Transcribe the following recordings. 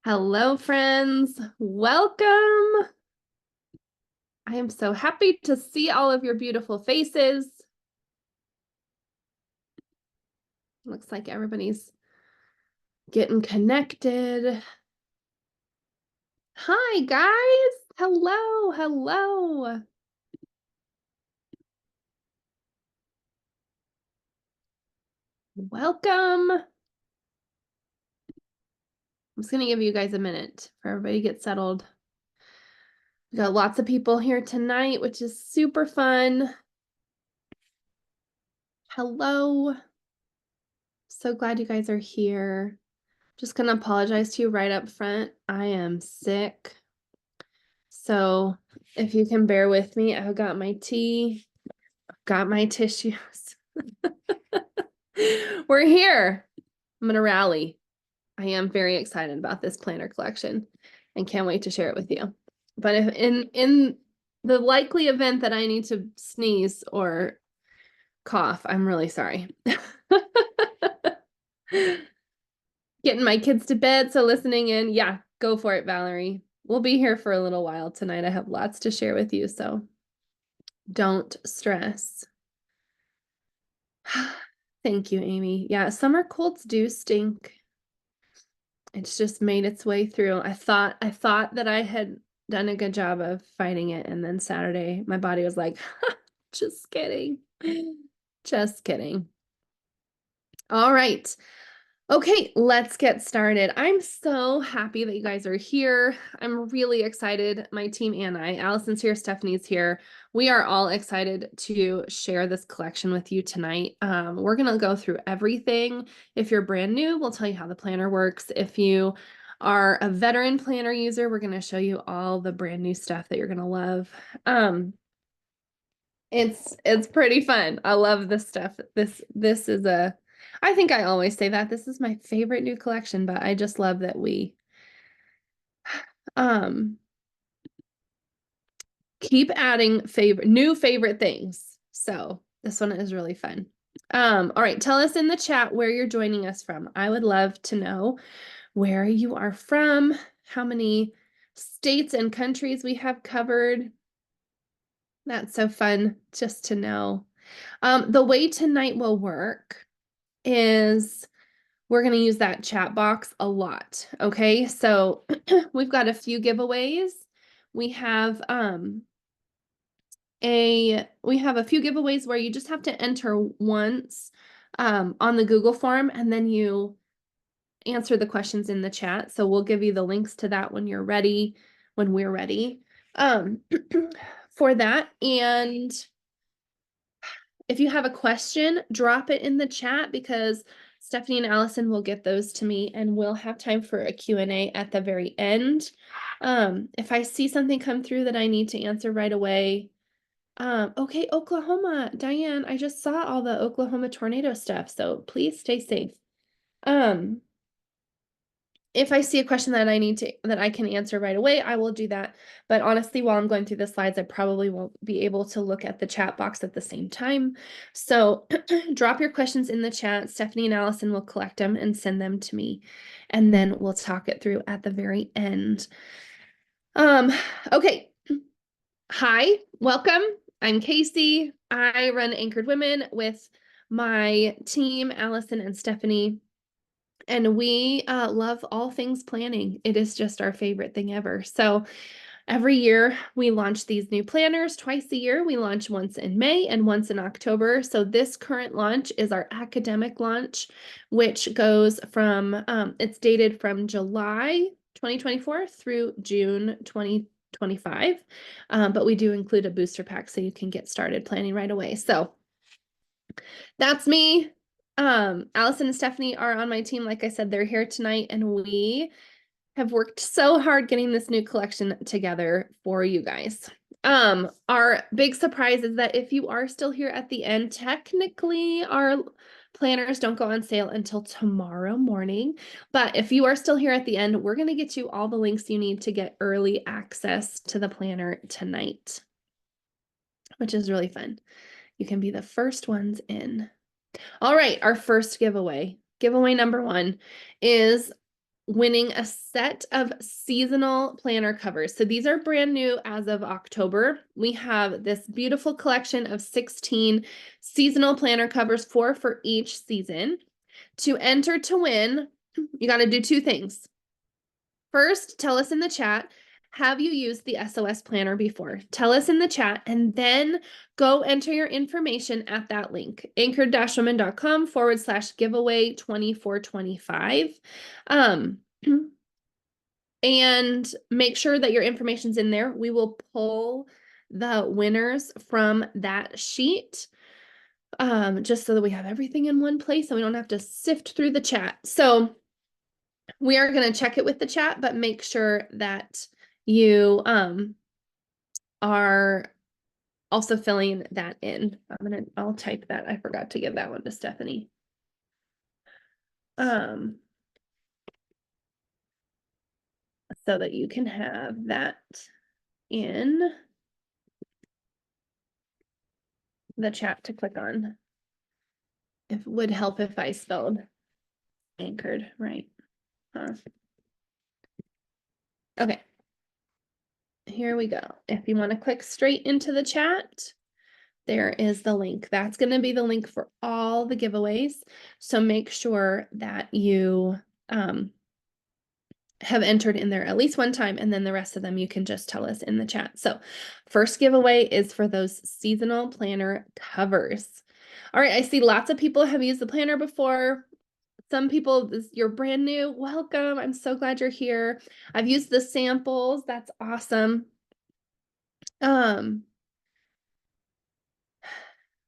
Hello, friends. Welcome. I am so happy to see all of your beautiful faces. Looks like everybody's getting connected. Hi, guys. Hello, hello. Welcome. I'm just going to give you guys a minute for everybody to get settled. We got lots of people here tonight, which is super fun. Hello. So glad you guys are here. Just going to apologize to you right up front. I am sick. So if you can bear with me, I've got my tea, got my tissues. We're here. I'm gonna rally. I am very excited about this planner collection and can't wait to share it with you. But if in the likely event that I need to sneeze or cough, I'm really sorry. Getting my kids to bed, so listening in. Yeah, go for it, Valerie. We'll be here for a little while tonight. I have lots to share with you, so don't stress. Thank you, Amy. Yeah, summer colds do stink. It's just made its way through. I thought that I had done a good job of fighting it, and then Saturday my body was like, just kidding. Just kidding. All right. Okay, let's get started. I'm so happy that you guys are here. I'm really excited. My team and I, Allison's here, Stephanie's here. We are all excited to share this collection with you tonight. We're going to go through everything. If you're brand new, we'll tell you how the planner works. If you are a veteran planner user, we're going to show you all the brand new stuff that you're going to love. It's pretty fun. I love this stuff. This is a I think I always say that this is my favorite new collection, but I just love that we um keep adding new favorite things. So this one is really fun. All right, tell us in the chat where you're joining us from. I would love to know where you are from, how many states and countries we have covered. That's so fun just to know. The way tonight will work is we're going to use that chat box a lot. Okay, so we've got a few giveaways. We have a few giveaways where you just have to enter once on the Google form, and then you answer the questions in the chat. So we'll give you the links to that when you're ready, when we're ready for that. And if you have a question, drop it in the chat because Stephanie and Allison will get those to me, and we'll have time for a Q&A at the very end. If I see something come through that I need to answer right away. Okay, Oklahoma, Diane, I just saw all the Oklahoma tornado stuff, so please stay safe. If I see a question that I can answer right away, I will do that. But honestly, while I'm going through the slides, I probably won't be able to look at the chat box at the same time. So drop your questions in the chat. Stephanie and Allison will collect them and send them to me, and then we'll talk it through at the very end. Okay. Hi, welcome. I'm Casey. I run Anchored Women with my team, Allison and Stephanie. And we love all things planning. It is just our favorite thing ever. So every year we launch these new planners twice a year. We launch once in May and once in October. So this current launch is our academic launch, which goes from, it's dated from July 2024 through June 2025. But we do include a booster pack so you can get started planning right away. So that's me. Allison and Stephanie are on my team. Like I said, they're here tonight, and we have worked so hard getting this new collection together for you guys. Our big surprise is that if you are still here at the end, technically our planners don't go on sale until tomorrow morning. But if you are still here at the end, we're going to get you all the links you need to get early access to the planner tonight, which is really fun. You can be the first ones in. All right, our first giveaway. Giveaway number 1 is winning a set of seasonal planner covers. So these are brand new as of October. We have this beautiful collection of 16 seasonal planner covers, 4 for each season. To enter to win, you got to do 2 things. First, tell us in the chat, have you used the S.O.S planner before? Tell us in the chat, and then go enter your information at that link, anchored-women.com/giveaway 2425. And make sure that your information's in there. We will pull the winners from that sheet, just so that we have everything in one place and we don't have to sift through the chat. So we are going to check it with the chat, but make sure that you are also filling that in. I'll type that. I forgot to give that one to Stephanie. So that you can have that in the chat to click on. It would help if I spelled anchored right. Okay. Here we go. If you want to click straight into the chat, there is the link. That's going to be the link for all the giveaways. So make sure that you have entered in there at least one time, and then the rest of them you can just tell us in the chat. So first giveaway is for those seasonal planner covers. All right, I see lots of people have used the planner before. Some people, you're brand new. Welcome. I'm so glad you're here. I've used the samples. That's awesome.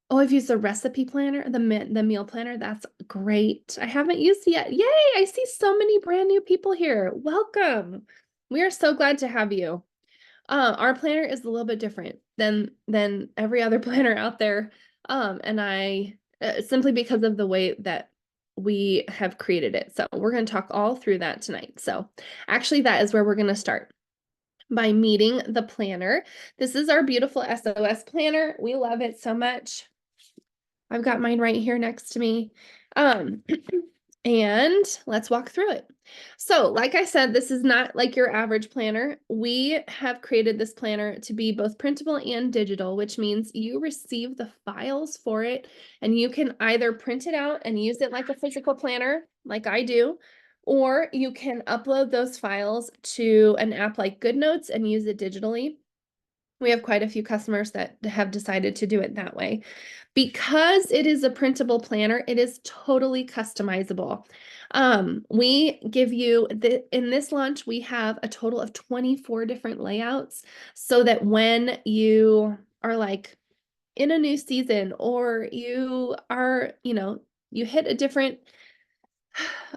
Oh, I've used the recipe planner, the meal planner. That's great. I haven't used it yet. Yay, I see so many brand new people here. Welcome. We are so glad to have you. Our planner is a little bit different than every other planner out there. And I simply because of the way that we have created it. So we're going to talk all through that tonight. So actually that is where we're going to start, by meeting the planner. This is our beautiful S.O.S planner. We love it so much. I've got mine right here next to me. And let's walk through it. So, like I said, this is not like your average planner. We have created this planner to be both printable and digital, which means you receive the files for it and you can either print it out and use it like a physical planner, like I do, or you can upload those files to an app like GoodNotes and use it digitally. We have quite a few customers that have decided to do it that way. Because it is a printable planner, it is totally customizable. We give you, in this launch, we have a total of 24 different layouts, so that when you are like in a new season, or you are, you hit a different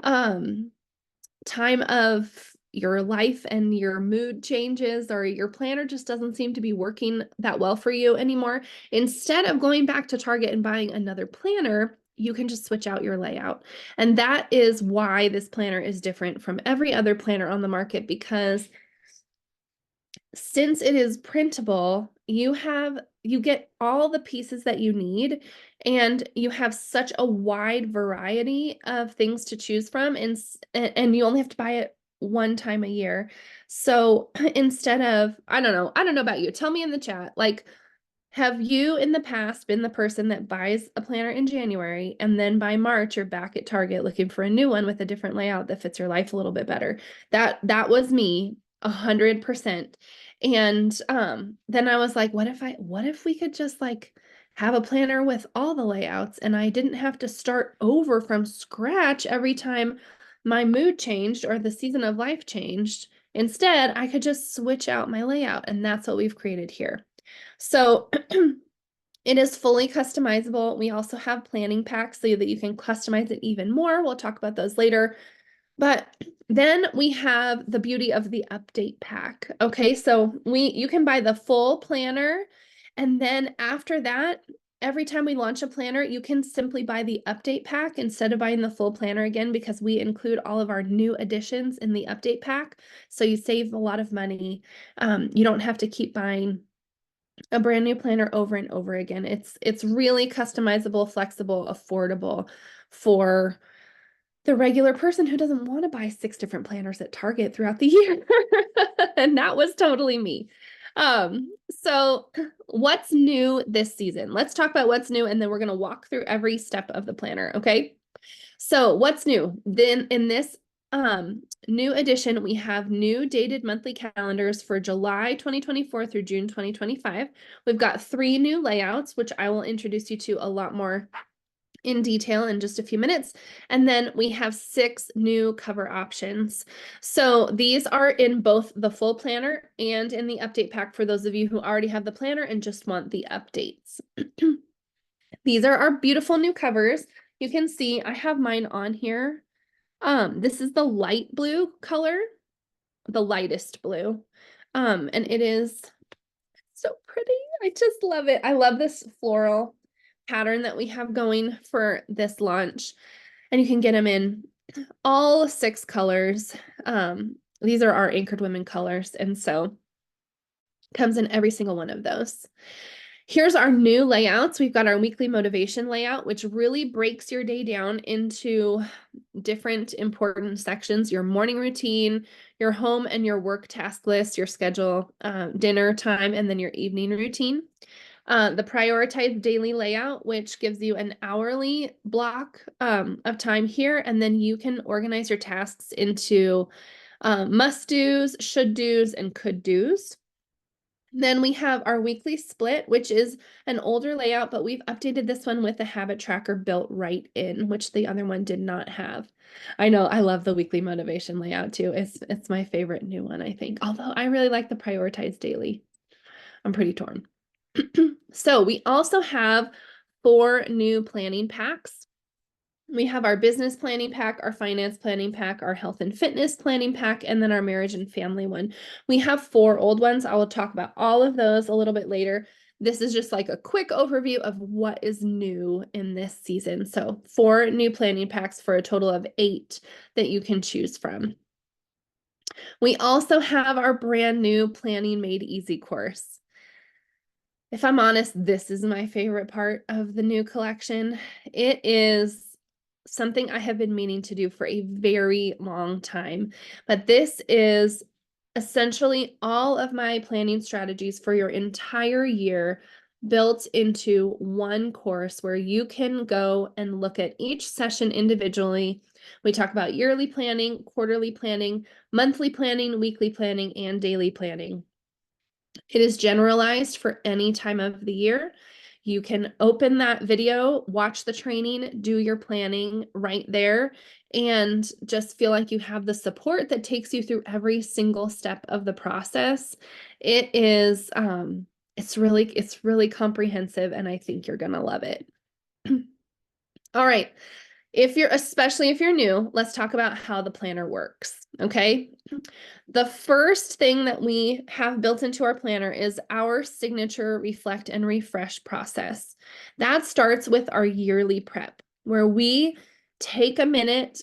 time of your life and your mood changes, or your planner just doesn't seem to be working that well for you anymore, instead of going back to Target and buying another planner, you can just switch out your layout. And that is why this planner is different from every other planner on the market, because since it is printable, you get all the pieces that you need, and you have such a wide variety of things to choose from, and you only have to buy it one time a year. So instead of, I don't know about you, tell me in the chat, like, have you in the past been the person that buys a planner in January and then by March you're back at Target looking for a new one with a different layout that fits your life a little bit better? That was me 100%. And then I was like, what if we could just like have a planner with all the layouts, and I didn't have to start over from scratch every time my mood changed or the season of life changed. Instead, I could just switch out my layout, and that's what we've created here. So it is fully customizable. We also have planning packs so that you can customize it even more. We'll talk about those later. But then we have the beauty of the update pack. Okay, so you can buy the full planner, and then after that, every time we launch a planner, you can simply buy the update pack instead of buying the full planner again, because we include all of our new additions in the update pack. So you save a lot of money. You don't have to keep buying a brand new planner over and over again. It's really customizable, flexible, affordable for the regular person who doesn't want to buy 6 different planners at Target throughout the year. And that was totally me. So what's new this season? Let's talk about what's new, and then we're going to walk through every step of the planner, okay? So what's new? Then in this new edition, we have new dated monthly calendars for July 2024 through June 2025. We've got 3 new layouts, which I will introduce you to a lot more in detail in just a few minutes. And then we have 6 new cover options. So these are in both the full planner and in the update pack for those of you who already have the planner and just want the updates. These are our beautiful new covers. You can see I have mine on here. This is the light blue color, the lightest blue. And it is so pretty. I just love it. I love this floral pattern that we have going for this launch. And you can get them in all 6 colors. These are our Anchored Women colors. And so comes in every single one of those. Here's our new layouts. We've got our weekly motivation layout, which really breaks your day down into different important sections: your morning routine, your home and your work task list, your schedule, dinner time, and then your evening routine. The prioritized daily layout, which gives you an hourly block of time here, and then you can organize your tasks into must-dos, should-dos, and could-dos. Then we have our weekly split, which is an older layout, but we've updated this one with the habit tracker built right in, which the other one did not have. I know I love the weekly motivation layout too. It's my favorite new one, I think. Although I really like the prioritized daily. I'm pretty torn. So we also have 4 new planning packs. We have our business planning pack, our finance planning pack, our health and fitness planning pack, and then our marriage and family one. We have 4 old ones. I will talk about all of those a little bit later. This is just like a quick overview of what is new in this season. So 4 new planning packs for a total of 8 that you can choose from. We also have our brand new Planning Made Easy course. If I'm honest, this is my favorite part of the new collection. It is something I have been meaning to do for a very long time, but this is essentially all of my planning strategies for your entire year built into one course where you can go and look at each session individually. We talk about yearly planning, quarterly planning, monthly planning, weekly planning, and daily planning. It is generalized for any time of the year. You can open that video, watch the training, do your planning right there, and just feel like you have the support that takes you through every single step of the process. It is, it's really comprehensive, and I think you're gonna love it. All right. Especially if you're new, let's talk about how the planner works, okay? The first thing that we have built into our planner is our signature reflect and refresh process. That starts with our yearly prep, where we take a minute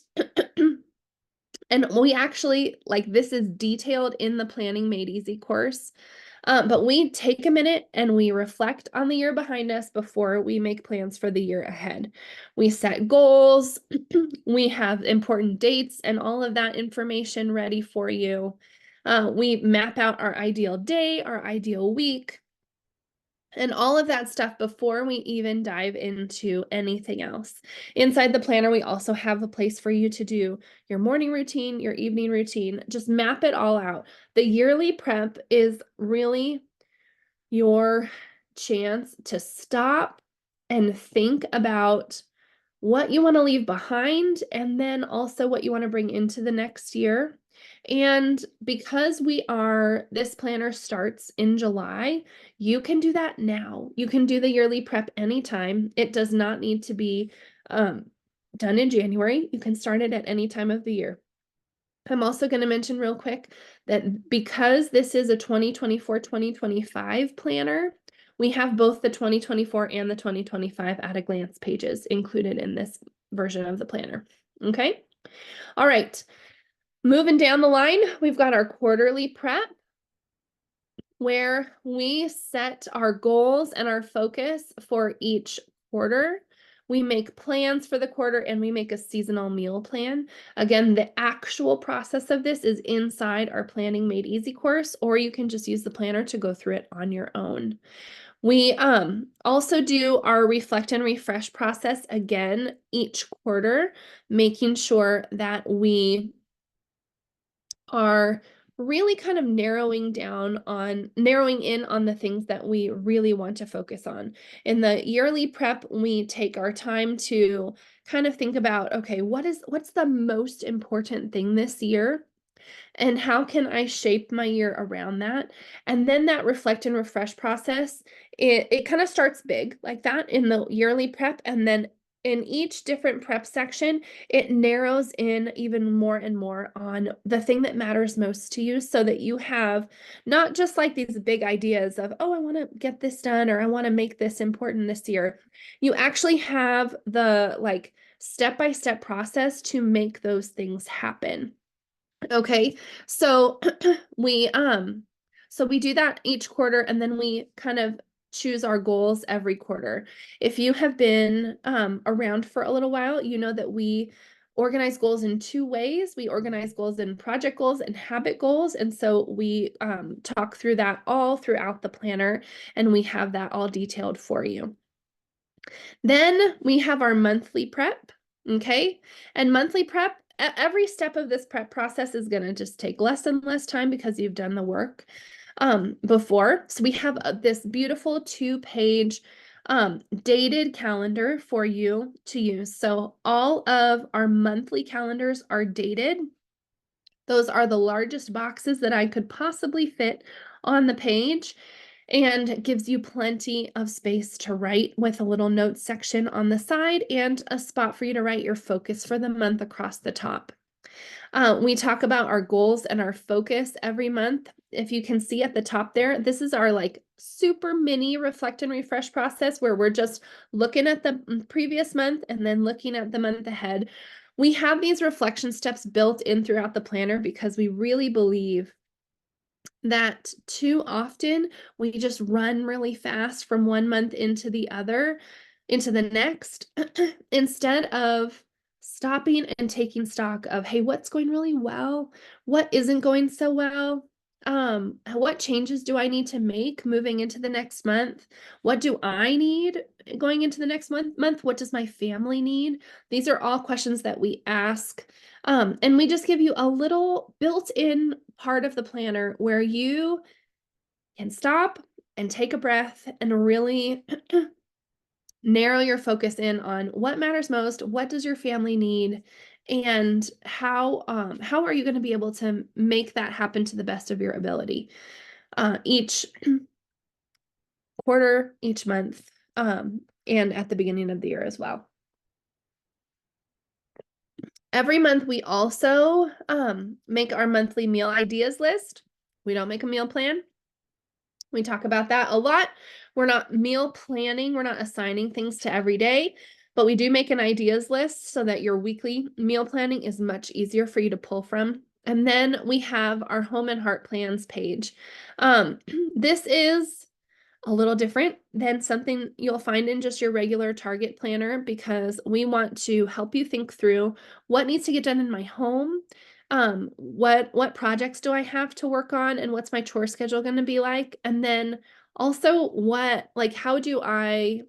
and we actually, like, this is detailed in the Planning Made Easy course. But we take a minute and we reflect on the year behind us before we make plans for the year ahead. We set goals, we have important dates and all of that information ready for you. We map out our ideal day, our ideal week, and all of that stuff before we even dive into anything else. Inside the planner, we also have a place for you to do your morning routine, your evening routine. Just map it all out. The yearly prep is really your chance to stop and think about what you want to leave behind and then also what you want to bring into the next year. And because this planner starts in July, you can do that now. You can do the yearly prep anytime. It does not need to be done in January. You can start it at any time of the year. I'm also going to mention real quick that because this is a 2024-2025 planner, we have both the 2024 and the 2025 at a glance pages included in this version of the planner. Okay. All right. Moving down the line, we've got our quarterly prep where we set our goals and our focus for each quarter. We make plans for the quarter, and we make a seasonal meal plan. Again, the actual process of this is inside our Planning Made Easy course, or you can just use the planner to go through it on your own. We also do our reflect and refresh process again each quarter, making sure that we are really kind of narrowing in on the things that we really want to focus on. In the yearly prep, we take our time to kind of think about, okay, what's the most important thing this year? And how can I shape my year around that? And then that reflect and refresh process, it kind of starts big like that in the yearly prep. And then in each different prep section, it narrows in even more and more on the thing that matters most to you, so that you have not just like these big ideas of, oh, I want to get this done, or I want to make this important this year. You actually have the like step-by-step process to make those things happen. Okay, so we do that each quarter, and then we kind of choose our goals every quarter. If you have been around for a little while, you know that we organize goals in two ways. We organize goals in project goals and habit goals, and so we talk through that all throughout the planner, and we have that all detailed for you. Then we have our monthly prep, okay? And monthly prep, every step of this prep process is going to just take less and less time because you've done the work before. So we have this beautiful 2-page dated calendar for you to use. So all of our monthly calendars are dated. Those are the largest boxes that I could possibly fit on the page, and gives you plenty of space to write, with a little notes section on the side and a spot for you to write your focus for the month across the top. We talk about our goals and our focus every month. If you can see at the top there, this is our like super mini reflect and refresh process, where we're just looking at the previous month and then looking at the month ahead. We have these reflection steps built in throughout the planner because we really believe that too often we just run really fast from one month into the other, into the next, instead of stopping and taking stock of, hey, what's going really well? What isn't going so well? What changes do I need to make moving into the next month? What do I need going into the next month? What does my family need? These are all questions that we ask. And we just give you a little built-in part of the planner where you can stop and take a breath and really narrow your focus in on what matters most, what does your family need, and how are you going to be able to make that happen to the best of your ability each quarter, each month, and at the beginning of the year as well. Every month we also make our monthly meal ideas list. We don't make a meal plan. We talk about that a lot. We're not meal planning. We're not assigning things to every day, but we do make an ideas list so that your weekly meal planning is much easier for you to pull from. And then we have our home and heart plans page. This is a little different than something you'll find in just your regular Target planner, because we want to help you think through what needs to get done in my home. What projects do I have to work on, and what's my chore schedule going to be like? And then also how do I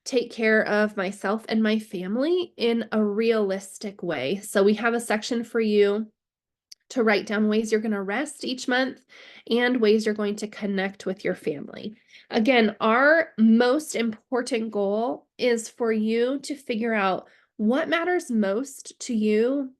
take care of myself and my family in a realistic way? So we have a section for you to write down ways you're going to rest each month and ways you're going to connect with your family. Again, our most important goal is for you to figure out what matters most to you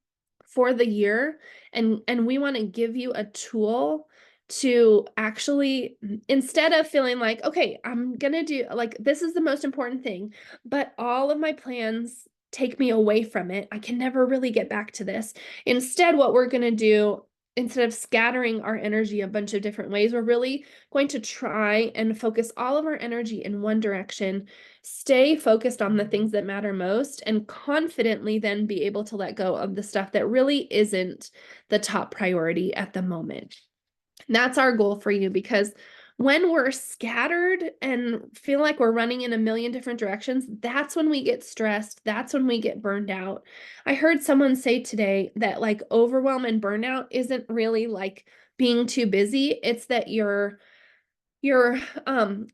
for the year. And we want to give you a tool to actually, instead of feeling like, okay, I'm going to do like, this is the most important thing, but all of my plans take me away from it. I can never really get back to this. Instead, what we're going to do, instead of scattering our energy a bunch of different ways, we're really going to try and focus all of our energy in one direction, stay focused on the things that matter most, and confidently then be able to let go of the stuff that really isn't the top priority at the moment. That's our goal for you, because when we're scattered and feel like we're running in a million different directions, that's when we get stressed. That's when we get burned out. I heard someone say today that like overwhelm and burnout isn't really like being too busy. It's that your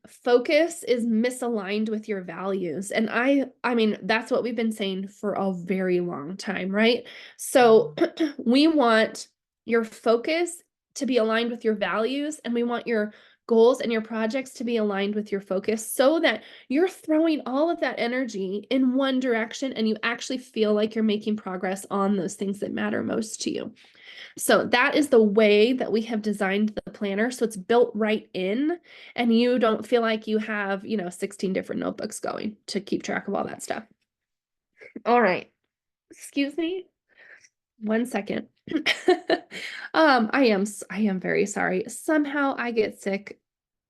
focus is misaligned with your values. And I mean that's what we've been saying for a very long time, right? So we want your focus to be aligned with your values, and we want your goals and your projects to be aligned with your focus so that you're throwing all of that energy in one direction and you actually feel like you're making progress on those things that matter most to you. So that is the way that we have designed the planner. So it's built right in, and you don't feel like you have, 16 different notebooks going to keep track of all that stuff. All right. Excuse me. 1 second. I am very sorry. Somehow I get sick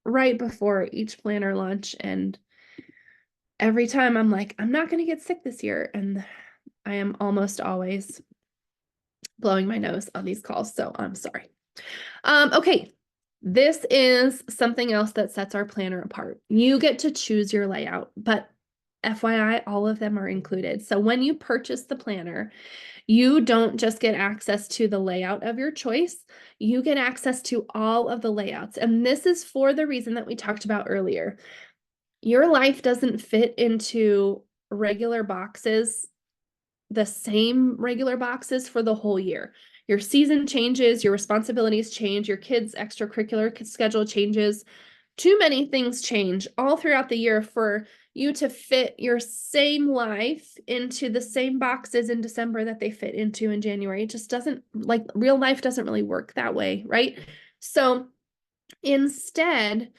right before each planner lunch, and every time I'm like, I'm not going to get sick this year, and I am almost always blowing my nose on these calls, so I'm sorry. Okay, this is something else that sets our planner apart. You get to choose your layout, but FYI, all of them are included. So when you purchase the planner, you don't just get access to the layout of your choice, you get access to all of the layouts. And this is for the reason that we talked about earlier. Your life doesn't fit into regular boxes, the same regular boxes for the whole year. Your season changes, your responsibilities change, your kids' extracurricular schedule changes. Too many things change all throughout the year for you to fit your same life into the same boxes in December that they fit into in January. It just doesn't, like, real life doesn't really work that way, right? So instead,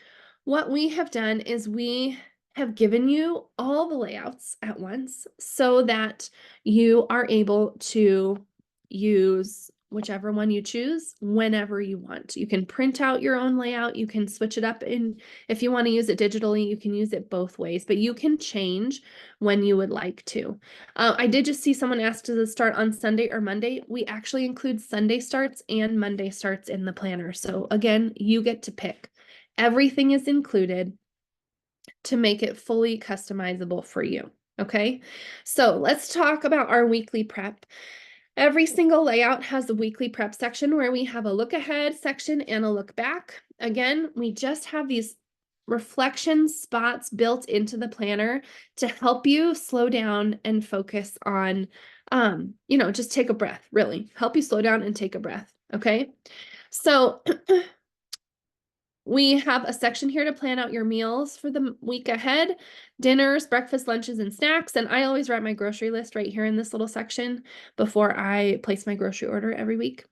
what we have done is we have given you all the layouts at once so that you are able to use whichever one you choose whenever you want. You can print out your own layout. You can switch it up in, if you want to use it digitally, you can use it both ways, but you can change when you would like to. I did just see someone asked, does it start on Sunday or Monday? We actually include Sunday starts and Monday starts in the planner. So again, you get to pick. Everything is included to make it fully customizable for you. Okay, so let's talk about our weekly prep. Every single layout has a weekly prep section where we have a look ahead section and a look back. Again, we just have these reflection spots built into the planner to help you slow down and focus on, just take a breath, really help you slow down and take a breath. Okay, so we have a section here to plan out your meals for the week ahead, dinners, breakfast, lunches, and snacks. And I always write my grocery list right here in this little section before I place my grocery order every week.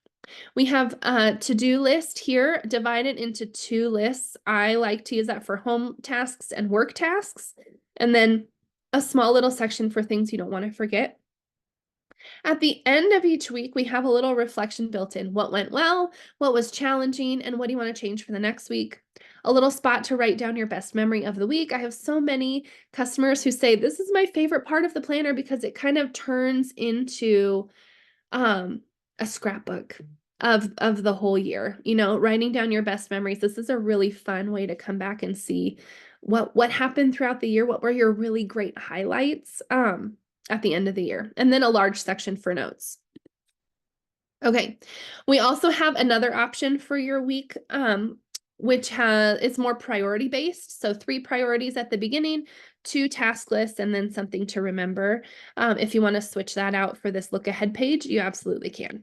We have a to-do list here divided into 2 lists. I like to use that for home tasks and work tasks, and then a small little section for things you don't want to forget. At the end of each week, we have a little reflection built in. What went well, what was challenging, and what do you want to change for the next week? A little spot to write down your best memory of the week. I have so many customers who say, this is my favorite part of the planner because it kind of turns into a scrapbook of the whole year, writing down your best memories. This is a really fun way to come back and see what happened throughout the year, what were your really great highlights at the end of the year, and then a large section for notes. Okay, we also have another option for your week, which it's more priority based. So 3 priorities at the beginning, 2 task lists, and then something to remember. If you want to switch that out for this look ahead page, you absolutely can.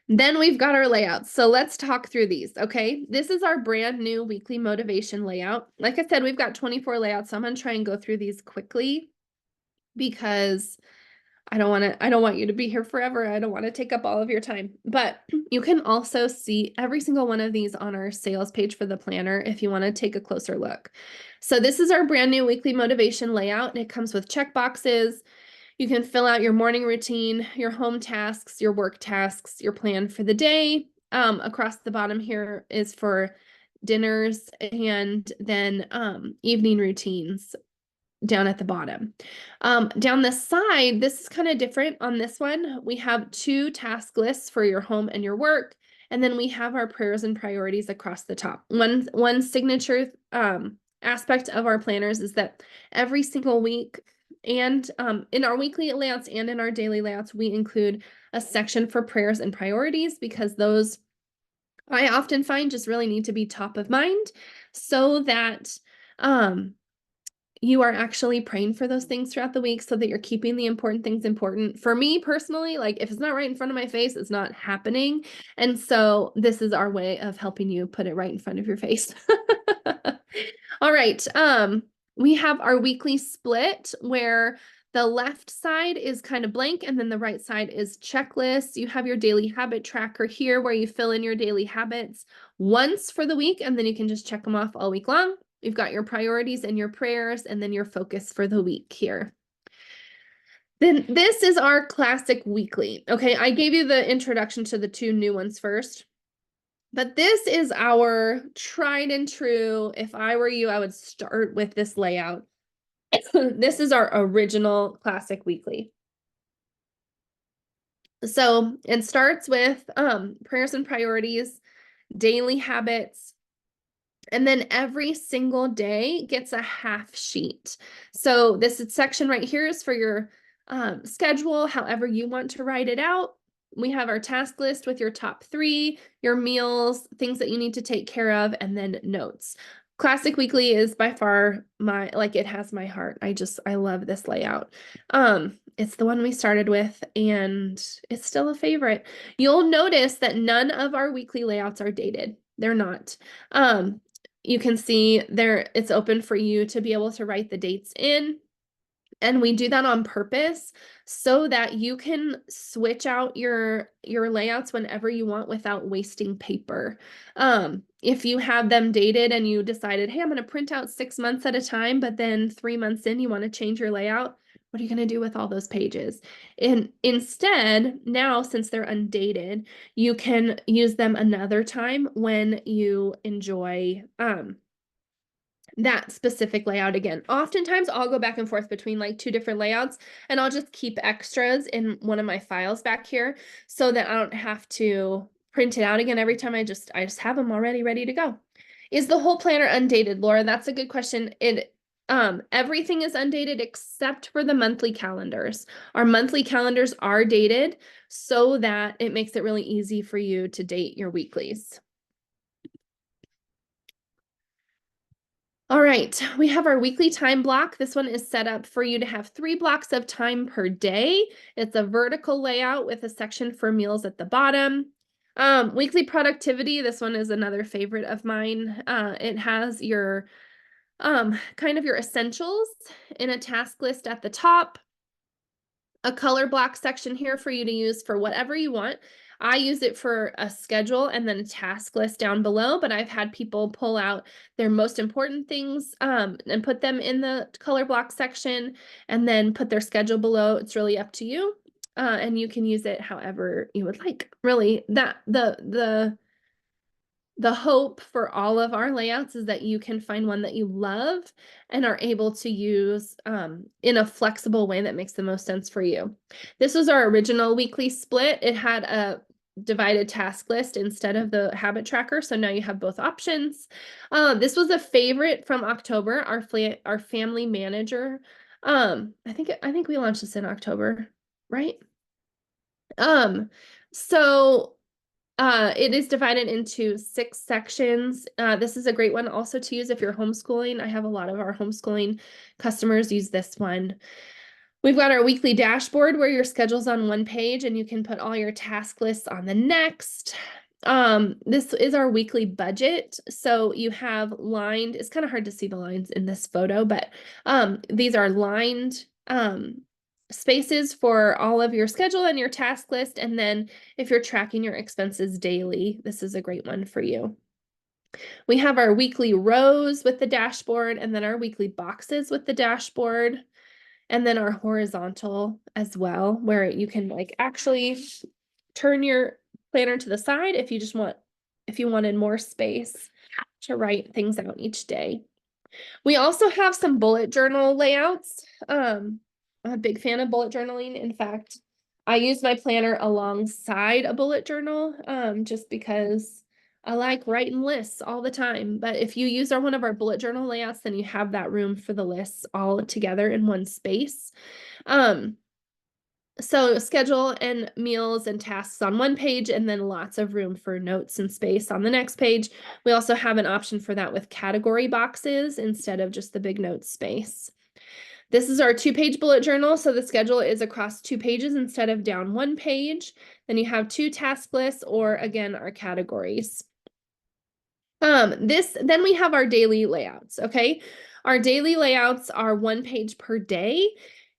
Then we've got our layouts. So let's talk through these. Okay, this is our brand new weekly motivation layout. Like I said, we've got 24 layouts. So I'm going to try and go through these quickly because I don't want you to be here forever. I don't want to take up all of your time, but you can also see every single one of these on our sales page for the planner if you want to take a closer look. So this is our brand new weekly motivation layout, and it comes with check boxes. You can fill out your morning routine, your home tasks, your work tasks, your plan for the day. Across the bottom here is for dinners, and then evening routines down at the bottom. Down the side, this is kind of different on this one. We have 2 task lists for your home and your work, And then we have our prayers and priorities across the top. One signature aspect of our planners is that every single week and in our weekly layouts and in our daily layouts, we include a section for prayers and priorities because those I often find just really need to be top of mind so that you are actually praying for those things throughout the week so that you're keeping the important things important. For me personally, like if it's not right in front of my face, it's not happening. And so this is our way of helping you put it right in front of your face. All right. We have our weekly split where the left side is kind of blank and then the right side is checklists. You have your daily habit tracker here where you fill in your daily habits once for the week and then you can just check them off all week long. You've got your priorities and your prayers and then your focus for the week here. Then this is our classic weekly. Okay, I gave you the introduction to the two new ones first. But this is our tried and true. If I were you, I would start with this layout. This is our original classic weekly. So it starts with prayers and priorities, daily habits, and then every single day gets a half sheet. So this section right here is for your schedule, however you want to write it out. We have our task list with your top 3, your meals, things that you need to take care of, and then notes. Classic Weekly is by far it has my heart. I love this layout. It's the one we started with and it's still a favorite. You'll notice that none of our weekly layouts are dated. They're not. You can see there it's open for you to be able to write the dates in. And we do that on purpose so that you can switch out your layouts whenever you want without wasting paper. If you have them dated and you decided, hey, I'm going to print out 6 months at a time, but then 3 months in, you want to change your layout, what are you going to do with all those pages? And instead, now, since they're undated, you can use them another time when you enjoy that specific layout again. Oftentimes I'll go back and forth between like 2 different layouts and I'll just keep extras in one of my files back here so that I don't have to print it out again every time. I just have them already ready to go. Is the whole planner undated, Laura? That's a good question. Everything is undated except for the monthly calendars. Our monthly calendars are dated so that it makes it really easy for you to date your weeklies. All right, we have our weekly time block. This one is set up for you to have 3 blocks of time per day. It's a vertical layout with a section for meals at the bottom. Weekly productivity, this one is another favorite of mine. It has your kind of your essentials in a task list at the top. A color block section here for you to use for whatever you want. I use it for a schedule and then a task list down below, but I've had people pull out their most important things and put them in the color block section and then put their schedule below. It's really up to you. And you can use it however you would like. Really, the hope for all of our layouts is that you can find one that you love and are able to use in a flexible way that makes the most sense for you. This was our original weekly split. It had a divided task list instead of the habit tracker. So now you have both options. This was a favorite from October, our family manager. I think we launched this in October, right? So it is divided into 6 sections. This is a great one also to use if you're homeschooling. I have a lot of our homeschooling customers use this one. We've got our weekly dashboard where your schedule's on one page and you can put all your task lists on the next. This is our weekly budget. So you have lined, it's kind of hard to see the lines in this photo, but these are lined spaces for all of your schedule and your task list. And then if you're tracking your expenses daily, this is a great one for you. We have our weekly rows with the dashboard and then our weekly boxes with the dashboard. And then our horizontal as well, where you can like actually turn your planner to the side if you wanted more space to write things out each day. We also have some bullet journal layouts. I'm a big fan of bullet journaling. In fact, I use my planner alongside a bullet journal, just because I like writing lists all the time. But if you use one of our bullet journal layouts, then you have that room for the lists all together in one space. So schedule and meals and tasks on one page, and then lots of room for notes and space on the next page. We also have an option for that with category boxes instead of just the big notes space. This is our 2-page bullet journal. So the schedule is across 2 pages instead of down 1 page. Then you have 2 task lists, or again, our categories. Then we have our daily layouts, okay? Our daily layouts are 1 page per day,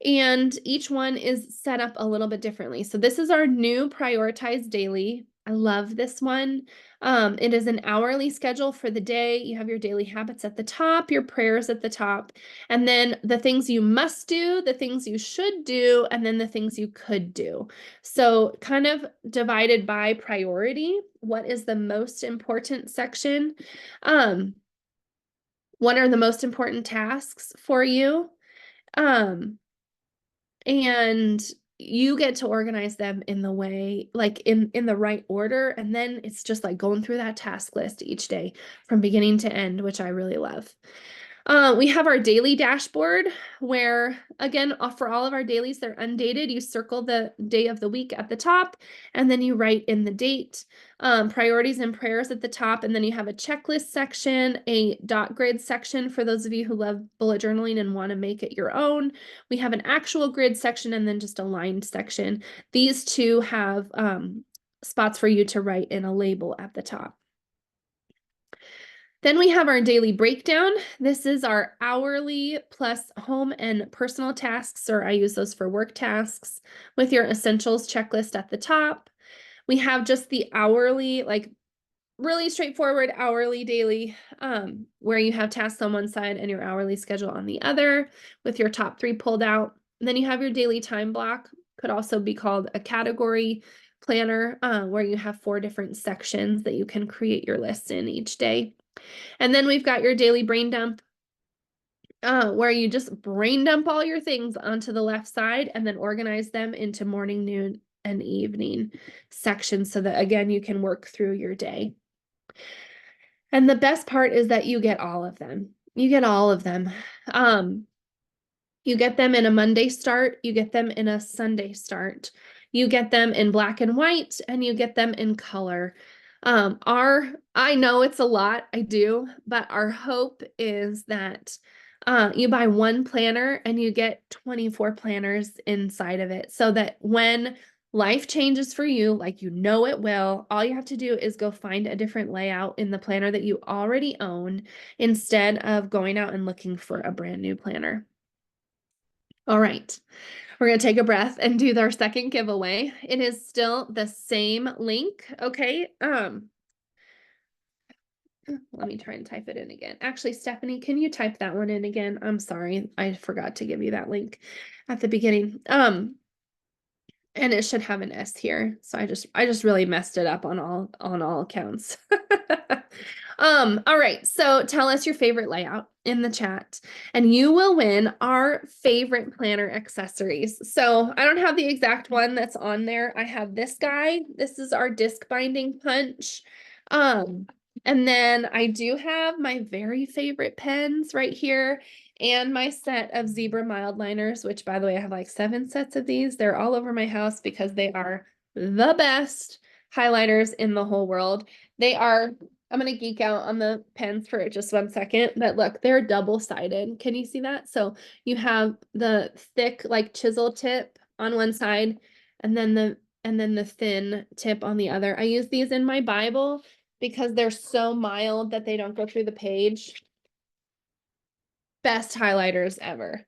and each one is set up a little bit differently. So this is our new prioritized daily. I love this one. It is an hourly schedule for the day. You have your daily habits at the top, your prayers at the top, and then the things you must do, the things you should do, and then the things you could do. So kind of divided by priority. What is the most important section? What are the most important tasks for you? And you get to organize them in the way, like in the right order. And then it's just like going through that task list each day from beginning to end, which I really love. We have our daily dashboard where, again, for all of our dailies, they're undated. You circle the day of the week at the top, and then you write in the date, priorities and prayers at the top, and then you have a checklist section, a dot grid section for those of you who love bullet journaling and want to make it your own. We have an actual grid section and then just a lined section. These two have spots for you to write in a label at the top. Then we have our daily breakdown. This is our hourly plus home and personal tasks, or I use those for work tasks, with your essentials checklist at the top. We have just the hourly, like really straightforward hourly daily, where you have tasks on one side and your hourly schedule on the other, with your top 3 pulled out. And then you have your daily time block, could also be called a category planner, where you have 4 different sections that you can create your lists in each day. And then we've got your daily brain dump, where you just brain dump all your things onto the left side and then organize them into morning, noon, and evening sections so that, again, you can work through your day. And the best part is that you get all of them. You get all of them. You get them in a Monday start, you get them in a Sunday start, you get them in black and white, and you get them in color. I know it's a lot, I do, but our hope is that you buy one planner and you get 24 planners inside of it, so that when life changes for you, like you know it will, all you have to do is go find a different layout in the planner that you already own instead of going out and looking for a brand new planner. All right, we're going to take a breath and do our second giveaway. It is still the same link, okay? Let me try and type it in again. Actually, Stephanie, can you type that one in again? I'm sorry, I forgot to give you that link at the beginning. And it should have an S here. So I just really messed it up on all accounts. All right, so tell us your favorite layout in the chat, and you will win our favorite planner accessories. So I don't have the exact one that's on there. I have this guy. This is our disc binding punch. And then I do have my very favorite pens right here, and my set of zebra mild liners, which, by the way, I have like 7 sets of these. They're all over my house because they are the best highlighters in the whole world. They are, I'm going to geek out on the pens for just 1 second, but look, they're double-sided. Can you see that? So you have the thick, like chisel tip on one side, and then the thin tip on the other. I use these in my Bible because they're so mild that they don't go through the page. Best highlighters ever.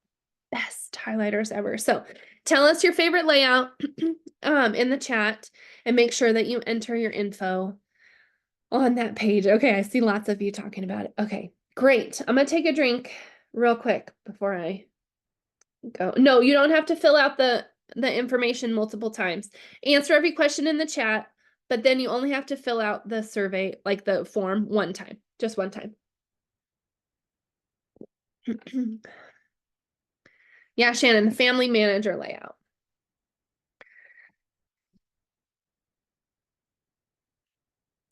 Best highlighters ever. So tell us your favorite layout in the chat, and make sure that you enter your info on that page. Okay, I see lots of you talking about it. Okay, great. I'm gonna take a drink real quick before I go. No, you don't have to fill out the information multiple times. Answer every question in the chat, but then you only have to fill out the survey, like the form, 1 time, just 1 time. Yeah, Shannon, the family manager layout.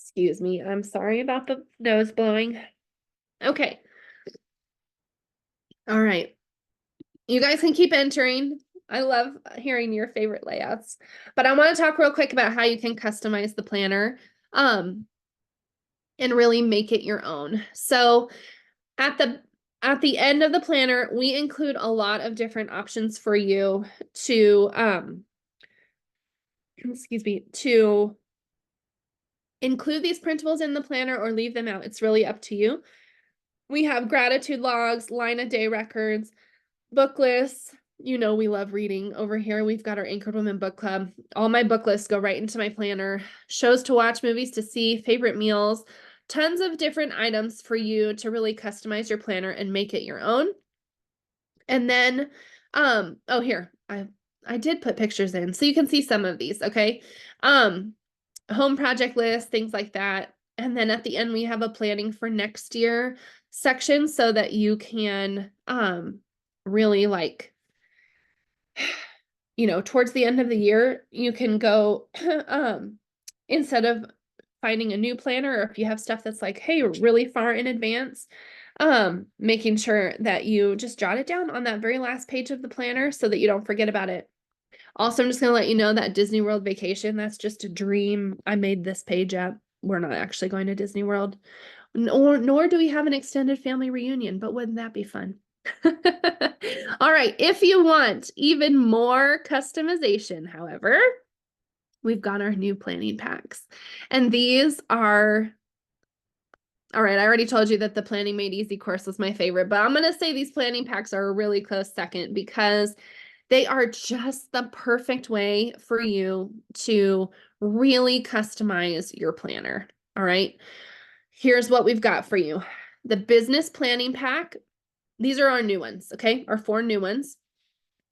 Excuse me. I'm sorry about the nose blowing. Okay. All right. You guys can keep entering. I love hearing your favorite layouts, but I want to talk real quick about how you can customize the planner, and really make it your own. So at the end of the planner, we include a lot of different options for you to, excuse me, to include these printables in the planner or leave them out. It's really up to you. We have gratitude logs, line of day records, book lists. You know, we love reading over here. We've got our Anchored Women book club. All my book lists go right into my planner. Shows to watch, movies to see, favorite meals, tons of different items for you to really customize your planner and make it your own. And then, oh, here, I did put pictures in so you can see some of these, okay? Home project list, things like that. And then at the end, we have a planning for next year section so that you can really like, you know, towards the end of the year, you can go instead of finding a new planner, or if you have stuff that's like, hey, really far in advance, making sure that you just jot it down on that very last page of the planner so that you don't forget about it. Also, I'm just going to let you know that Disney World vacation, that's just a dream. I made this page up. We're not actually going to Disney World, nor do we have an extended family reunion, but wouldn't that be fun? All right, if you want even more customization, however, we've got our new planning packs. And these are, all right, I already told you that the Planning Made Easy course was my favorite, but I'm going to say these planning packs are a really close second because they are just the perfect way for you to really customize your planner. All right, here's what we've got for you. The business planning pack. These are our new ones, okay? Our 4 new ones.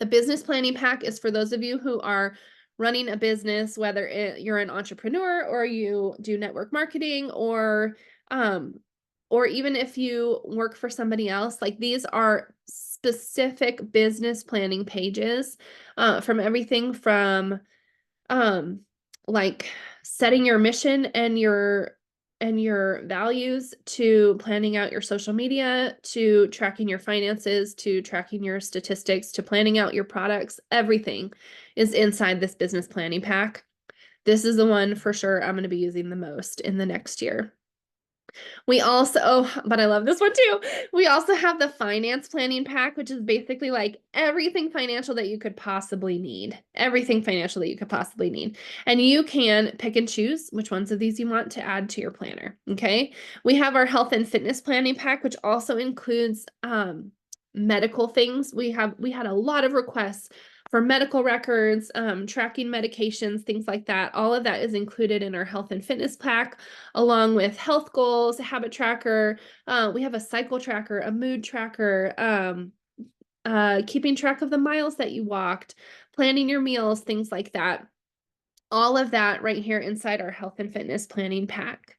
The business planning pack is for those of you who are running a business, whether you're an entrepreneur or you do network marketing, or even if you work for somebody else. Like, these are specific business planning pages, from everything from like setting your mission and your values, to planning out your social media, to tracking your finances, to tracking your statistics, to planning out your products. Everything is inside this business planning pack. This is the one for sure I'm going to be using the most in the next year. We also, oh, but I love this one too. We also have the finance planning pack, which is basically like everything financial that you could possibly need. Everything financial that you could possibly need. And you can pick and choose which ones of these you want to add to your planner. Okay. We have our health and fitness planning pack, which also includes medical things. We had a lot of requests for medical records, tracking medications, things like that. All of that is included in our health and fitness pack, along with health goals, a habit tracker. We have a cycle tracker, a mood tracker, keeping track of the miles that you walked, planning your meals, things like that. All of that right here inside our health and fitness planning pack.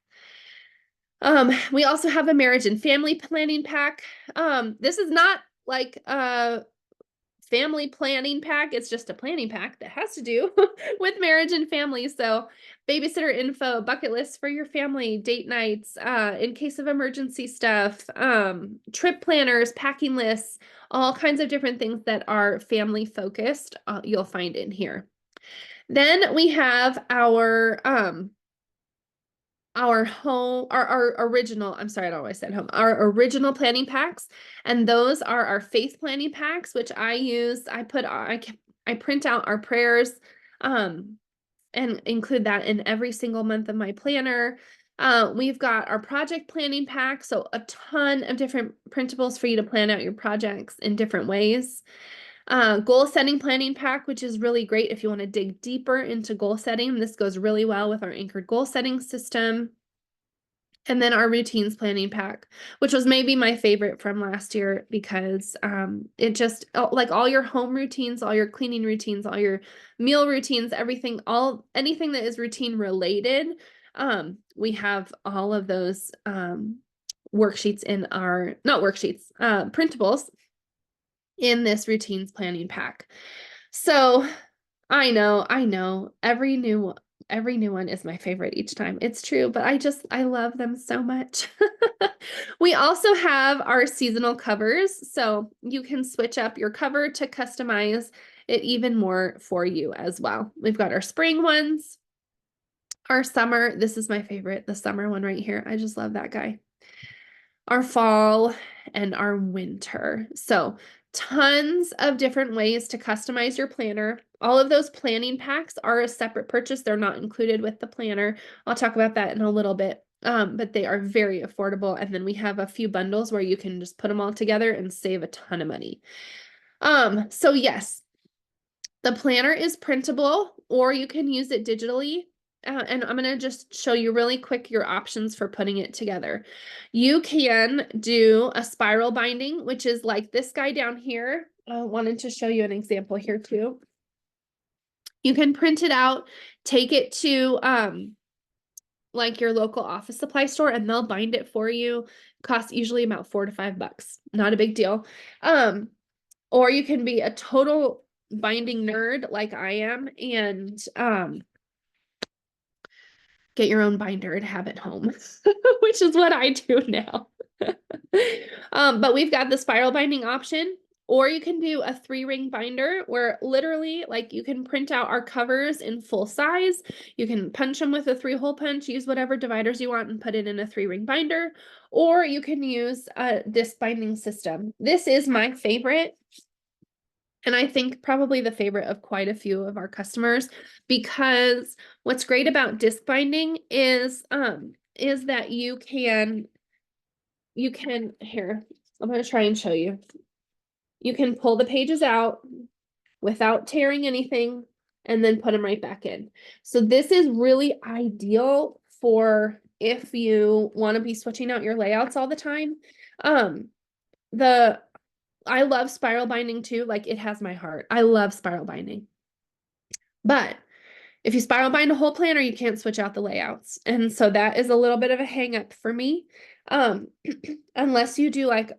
We also have a marriage and family planning pack. This is not like family planning pack. It's just a planning pack that has to do with marriage and family. So babysitter info, bucket lists for your family, date nights, in case of emergency stuff, trip planners, packing lists, all kinds of different things that are family focused, you'll find in here. Then we have our home, our original, I'm sorry, I don't always said home, our original planning packs. And those are our faith planning packs, which I use. I print out our prayers, and include that in every single month of my planner. We've got our project planning pack, so a ton of different printables for you to plan out your projects in different ways. Goal setting planning pack, which is really great if you want to dig deeper into goal setting. This goes really well with our anchored goal setting system. And then our routines planning pack, which was maybe my favorite from last year because it just, like, all your home routines, all your cleaning routines, all your meal routines, everything, anything that is routine related. We have all of those worksheets in our, not worksheets, printables in this routines planning pack. So I know every new every new one is my favorite each time. It's true, but I love them so much. We also have our seasonal covers, so you can switch up your cover to customize it even more for you as well. We've got our spring ones, our summer. This is my favorite, the summer one right here. I just love that guy. Our fall and our winter. So tons of different ways to customize your planner. All of those planning packs are a separate purchase. They're not included with the planner. I'll talk about that in a little bit. But they are very affordable. And then we have a few bundles where you can just put them all together and save a ton of money. So yes, the planner is printable, or you can use it digitally. And I'm going to just show you really quick your options for putting it together. You can do a spiral binding, which is like this guy down here. I wanted to show you an example here too. You can print it out, take it to like your local office supply store, and they'll bind it for you. Costs usually about $4 to $5. Not a big deal. Or you can be a total binding nerd like I am and get your own binder and have it home, which is what I do now. But we've got the spiral binding option, or you can do a 3-ring binder where literally like you can print out our covers in full size. You can punch them with a 3-hole punch, use whatever dividers you want and put it in a 3-ring binder, or you can use a disc binding system. This is my favorite. And I think probably the favorite of quite a few of our customers, because what's great about disc binding is that you can here, I'm going to try and show you. You can pull the pages out without tearing anything and then put them right back in. So this is really ideal for if you want to be switching out your layouts all the time. I love spiral binding too. Like, it has my heart. I love spiral binding. But if you spiral bind a whole planner, you can't switch out the layouts. And so that is a little bit of a hang up for me. Unless you do like,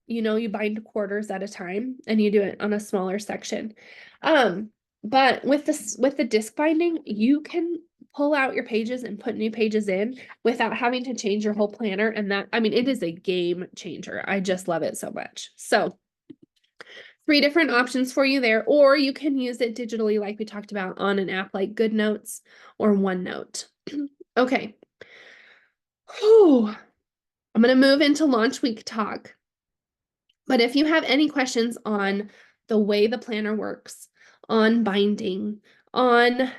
you bind quarters at a time and you do it on a smaller section. But with the disc binding, you can pull out your pages and put new pages in without having to change your whole planner. And that, I mean, it is a game changer. I just love it so much. So 3 different options for you there, or you can use it digitally like we talked about on an app like GoodNotes or OneNote. Okay. Whew. I'm going to move into launch week talk. But if you have any questions on the way the planner works, on binding, on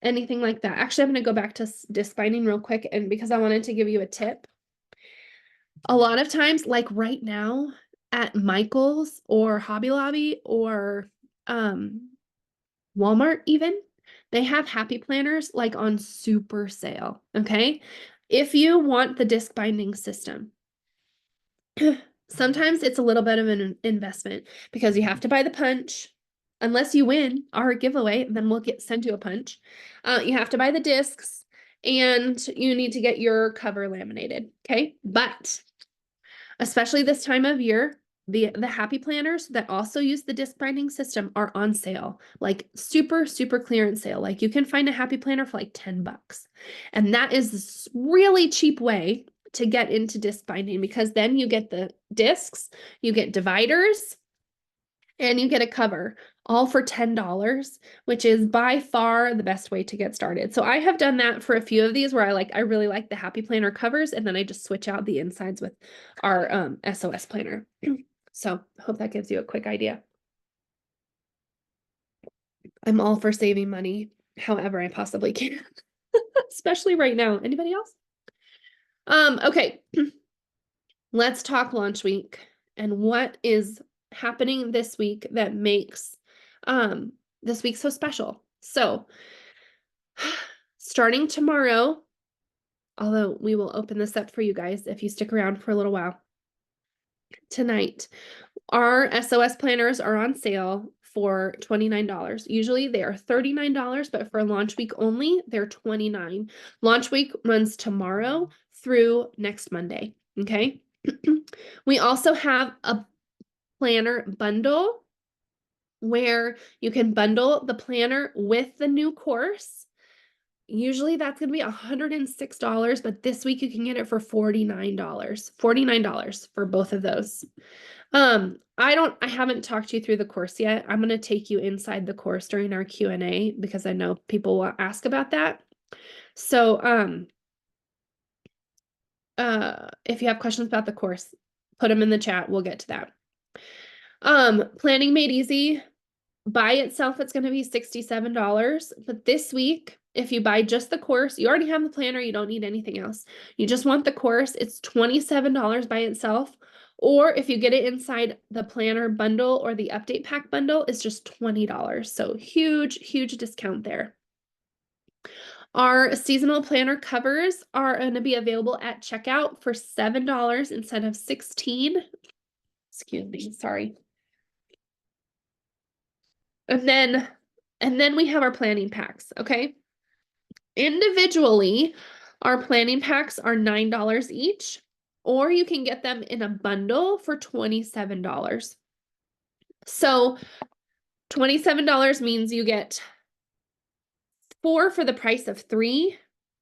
anything like that. Actually, I'm going to go back to disc binding real quick, and because I wanted to give you a tip. A lot of times, like right now, at Michael's or Hobby Lobby or Walmart even, they have happy planners like on super sale, okay? If you want the disc binding system, sometimes it's a little bit of an investment because you have to buy the punch. Unless you win our giveaway, then we'll send you a punch. You have to buy the discs and you need to get your cover laminated, okay? But especially this time of year, the happy planners that also use the disc binding system are on sale, like super clearance sale. Like you can find a happy planner for like $10. And that is this really cheap way to get into disc binding, because then you get the discs, you get dividers, and you get a cover, all for $10, which is by far the best way to get started. So I have done that for a few of these where I really like the happy planner covers, and then I just switch out the insides with our S.O.S planner. So I hope that gives you a quick idea. I'm all for saving money however I possibly can, especially right now. Anybody else? Okay. Let's talk launch week and what is happening this week that makes this week so special. So starting tomorrow, although we will open this up for you guys if you stick around for a little while, tonight, our S.O.S planners are on sale for $29. Usually they are $39, but for launch week only, they're $29. Launch week runs tomorrow through next Monday, okay? We also have a planner bundle where you can bundle the planner with the new course. Usually that's going to be $106, but this week you can get it for $49 for both of those. I haven't talked you through the course yet. I'm going to take you inside the course during our Q&A because I know people will ask about that. So, if you have questions about the course, put them in the chat. We'll get to that. Planning Made Easy, by itself, it's going to be $67. But this week, if you buy just the course, you already have the planner, you don't need anything else. You just want the course, it's $27 by itself. Or if you get it inside the planner bundle or the update pack bundle, it's just $20. So huge, huge discount there. Our seasonal planner covers are going to be available at checkout for $7 instead of $16. Excuse me, sorry. And then we have our planning packs, okay? Individually, our planning packs are $9 each, or you can get them in a bundle for $27. So $27 means you get 4 for the price of 3.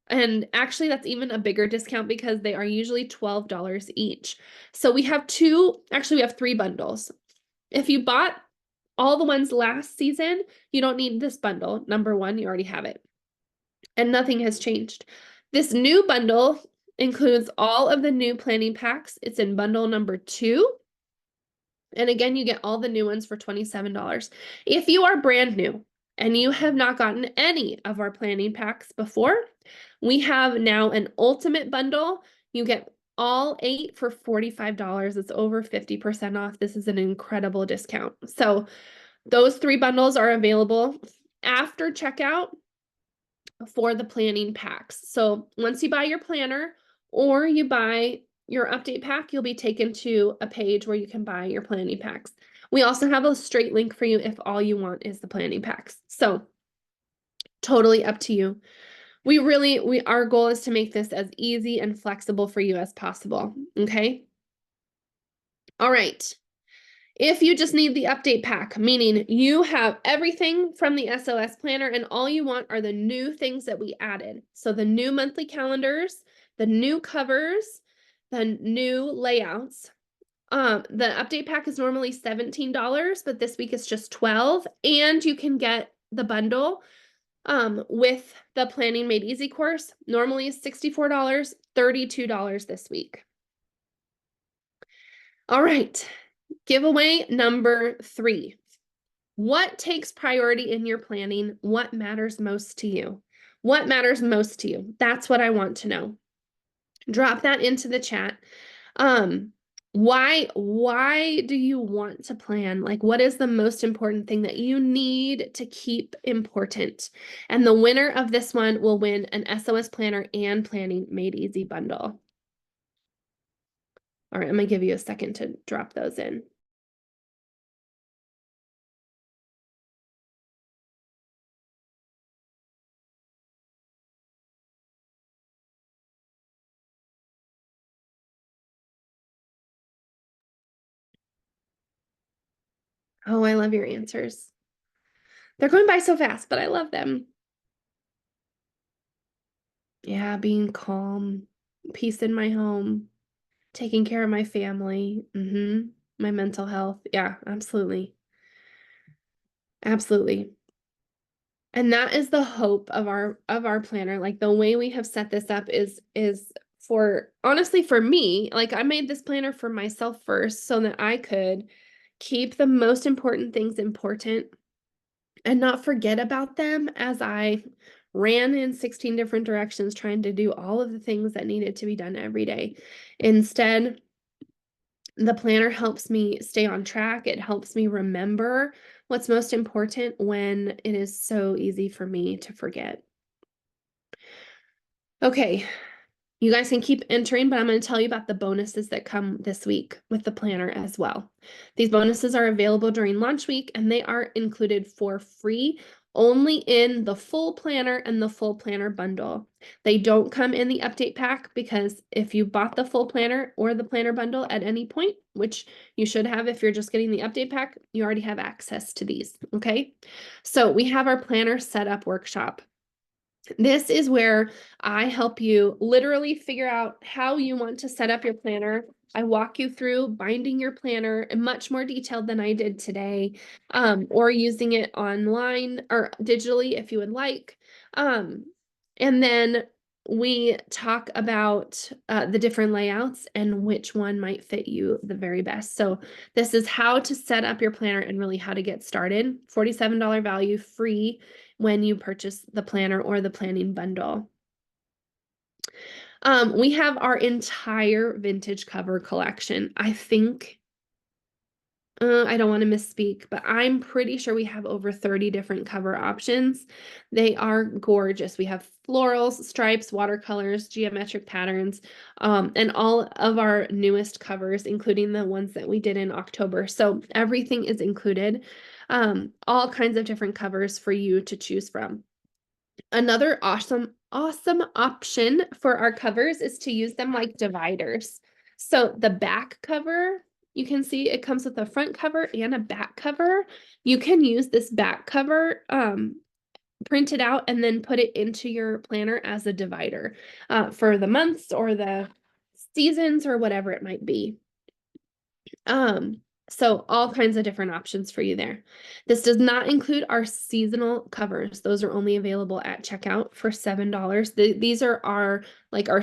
And actually, that's even a bigger discount because they are usually $12 each. So we have 3 bundles. If you bought all the ones last season, you don't need this bundle. Number 1, you already have it. And nothing has changed. This new bundle includes all of the new planning packs. It's in bundle number 2. And again, you get all the new ones for $27. If you are brand new and you have not gotten any of our planning packs before, we have now an ultimate bundle. You get all 8 for $45. It's over 50% off. This is an incredible discount. So those 3 bundles are available after checkout for the planning packs. So once you buy your planner or you buy your update pack, you'll be taken to a page where you can buy your planning packs. We also have a straight link for you if all you want is the planning packs. So totally up to you. Our goal is to make this as easy and flexible for you as possible. Okay. All right. If you just need the update pack, meaning you have everything from the S.O.S planner and all you want are the new things that we added. So the new monthly calendars, the new covers, the new layouts. The update pack is normally $17, but this week it's just $12, and you can get the bundle with the Planning Made Easy course. Normally is $64, $32 this week. All right. Giveaway number 3. What takes priority in your planning? What matters most to you? What matters most to you? That's what I want to know. Drop that into the chat. Why do you want to plan? Like, what is the most important thing that you need to keep important? And the winner of this one will win an S.O.S planner and Planning Made Easy bundle. All right, I'm gonna give you a second to drop those in. Oh, I love your answers. They're going by so fast, but I love them. Yeah, being calm, peace in my home, taking care of my family, my mental health. Yeah, absolutely. Absolutely. And that is the hope of our planner. Like, the way we have set this up is honestly, for me, like, I made this planner for myself first so that I could keep the most important things important and not forget about them as I ran in 16 different directions trying to do all of the things that needed to be done every day. Instead, the planner helps me stay on track. It helps me remember what's most important when it is so easy for me to forget. Okay, you guys can keep entering, but I'm going to tell you about the bonuses that come this week with the planner as well. These bonuses are available during launch week, and they are included for free only in the full planner and the full planner bundle. They don't come in the update pack because if you bought the full planner or the planner bundle at any point, which you should have if you're just getting the update pack, you already have access to these, okay? So we have our planner setup workshop. This is where I help you literally figure out how you want to set up your planner. I walk you through binding your planner in much more detail than I did today, or using it online or digitally if you would like. And then we talk about the different layouts and which one might fit you the very best. So this is how to set up your planner and really how to get started. $47 value, free when you purchase the planner or the planning bundle. We have our entire vintage cover collection. I think, I don't want to misspeak, but I'm pretty sure we have over 30 different cover options. They are gorgeous. We have florals, stripes, watercolors, geometric patterns, and all of our newest covers, including the ones that we did in October. So everything is included. All kinds of different covers for you to choose from. Another awesome option for our covers is to use them like dividers. So the back cover, you can see it comes with a front cover and a back cover. You can use this back cover, print it out and then put it into your planner as a divider for the months or the seasons or whatever it might be. So all kinds of different options for you there. This does not include our seasonal covers. Those are only available at checkout for $7. These are our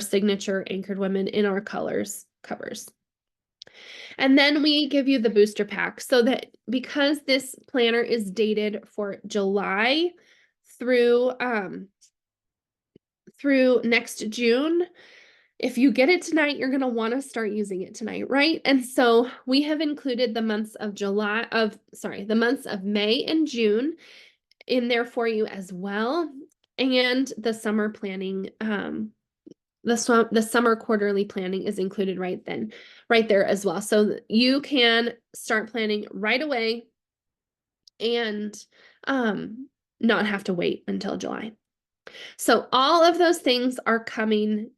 signature Anchored Women in our colors covers. And then we give you the booster pack so that because this planner is dated for July through next June, if you get it tonight, you're going to want to start using it tonight, right? And so we have included the months of the months of May and June in there for you as well. And the summer planning, the summer quarterly planning is included right there as well. So you can start planning right away and not have to wait until July. So all of those things are coming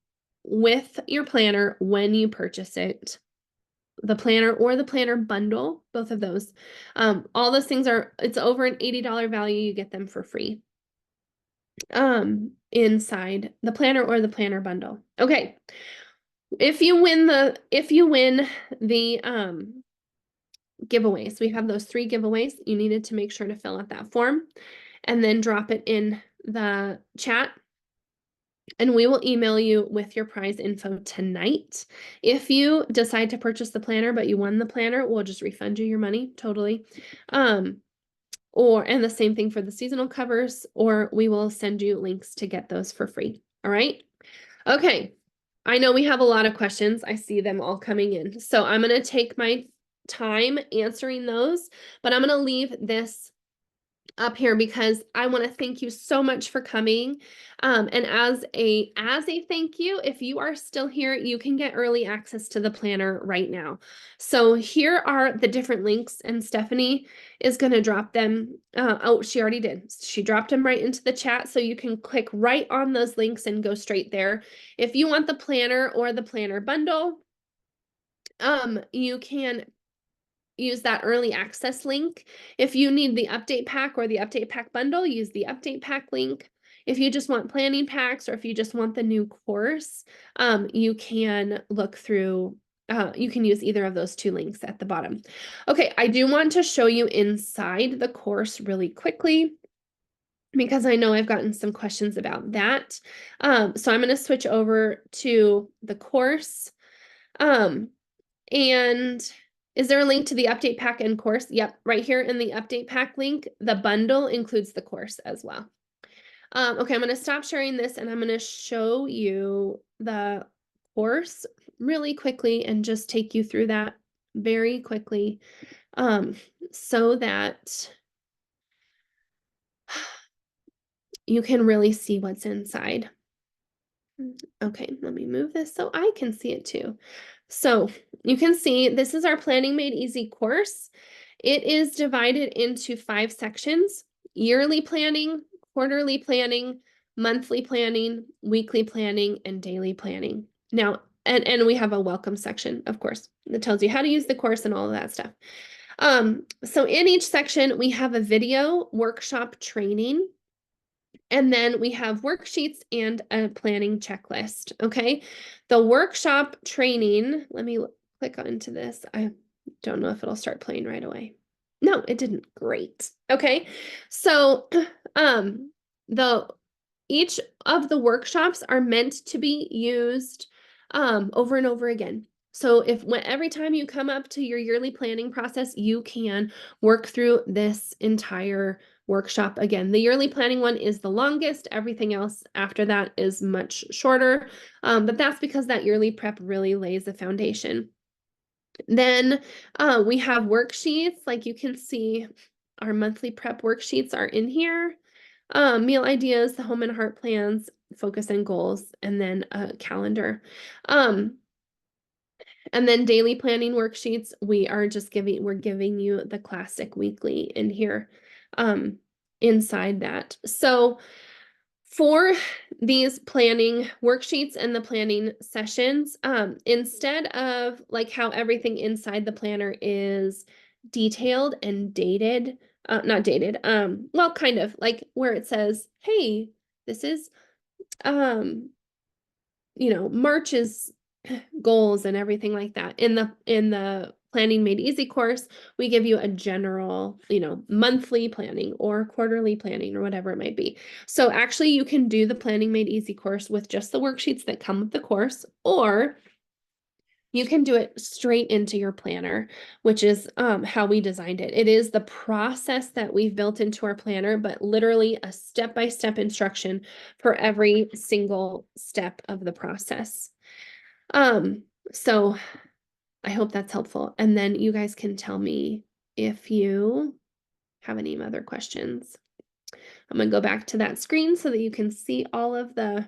with your planner when you purchase it. The planner or the planner bundle, both of those. All those things it's over an $80 value. You get them for free. Inside the planner or the planner bundle. Okay. If you win the giveaways, we have those 3 giveaways. You needed to make sure to fill out that form and then drop it in the chat. And we will email you with your prize info tonight. If you decide to purchase the planner, but you won the planner, we'll just refund you your money totally. And the same thing for the seasonal covers, or we will send you links to get those for free. All right. Okay. I know we have a lot of questions. I see them all coming in. So I'm going to take my time answering those, but I'm going to leave this up here because I want to thank you so much for coming. And as a thank you, if you are still here, you can get early access to the planner right now. So here are the different links, and Stephanie is going to drop them. Oh, she already did. She dropped them right into the chat, so you can click right on those links and go straight there. If you want the planner or the planner bundle, you can use that early access link. If you need the update pack or the update pack bundle, use the update pack link. If you just want planning packs or if you just want the new course, you can look through, you can use either of those 2 links at the bottom. Okay, I do want to show you inside the course really quickly because I know I've gotten some questions about that. So I'm going to switch over to the course. And is there a link to the update pack and course? Yep, right here in the update pack link, the bundle includes the course as well. Okay, I'm going to stop sharing this and I'm going to show you the course really quickly and just take you through that very quickly so that you can really see what's inside. Okay, let me move this so I can see it too. So you can see this is our Planning Made Easy course. It is divided into 5 sections. yearly planning, quarterly planning, monthly planning, weekly planning, and daily planning. Now, and we have a welcome section, of course, that tells you how to use the course and all of that stuff. So in each section, we have a video workshop training, and then we have worksheets and a planning checklist, okay? The workshop training, let me click onto this. I don't know if it'll start playing right away. No, it didn't. Great. Okay. So, the each of the workshops are meant to be used over and over again. So every time you come up to your yearly planning process, you can work through this entire workshop again. The yearly planning one is the longest. Everything else after that is much shorter. But that's because that yearly prep really lays the foundation. Then we have worksheets. Like you can see, our monthly prep worksheets are in here. Meal ideas, the home and heart plans, focus and goals, and then a calendar. And then daily planning worksheets, we're giving you the classic weekly in here inside that. So for these planning worksheets and the planning sessions, instead of like how everything inside the planner is detailed and dated, not dated, well, kind of like where it says, hey, this is, March's goals and everything like that. In the Planning Made Easy course, we give you a general, monthly planning or quarterly planning or whatever it might be. So actually you can do the Planning Made Easy course with just the worksheets that come with the course, or you can do it straight into your planner, which is how we designed it. It is the process that we've built into our planner, but literally a step-by-step instruction for every single step of the process. So I hope that's helpful. And then you guys can tell me if you have any other questions. I'm gonna go back to that screen so that you can see all of the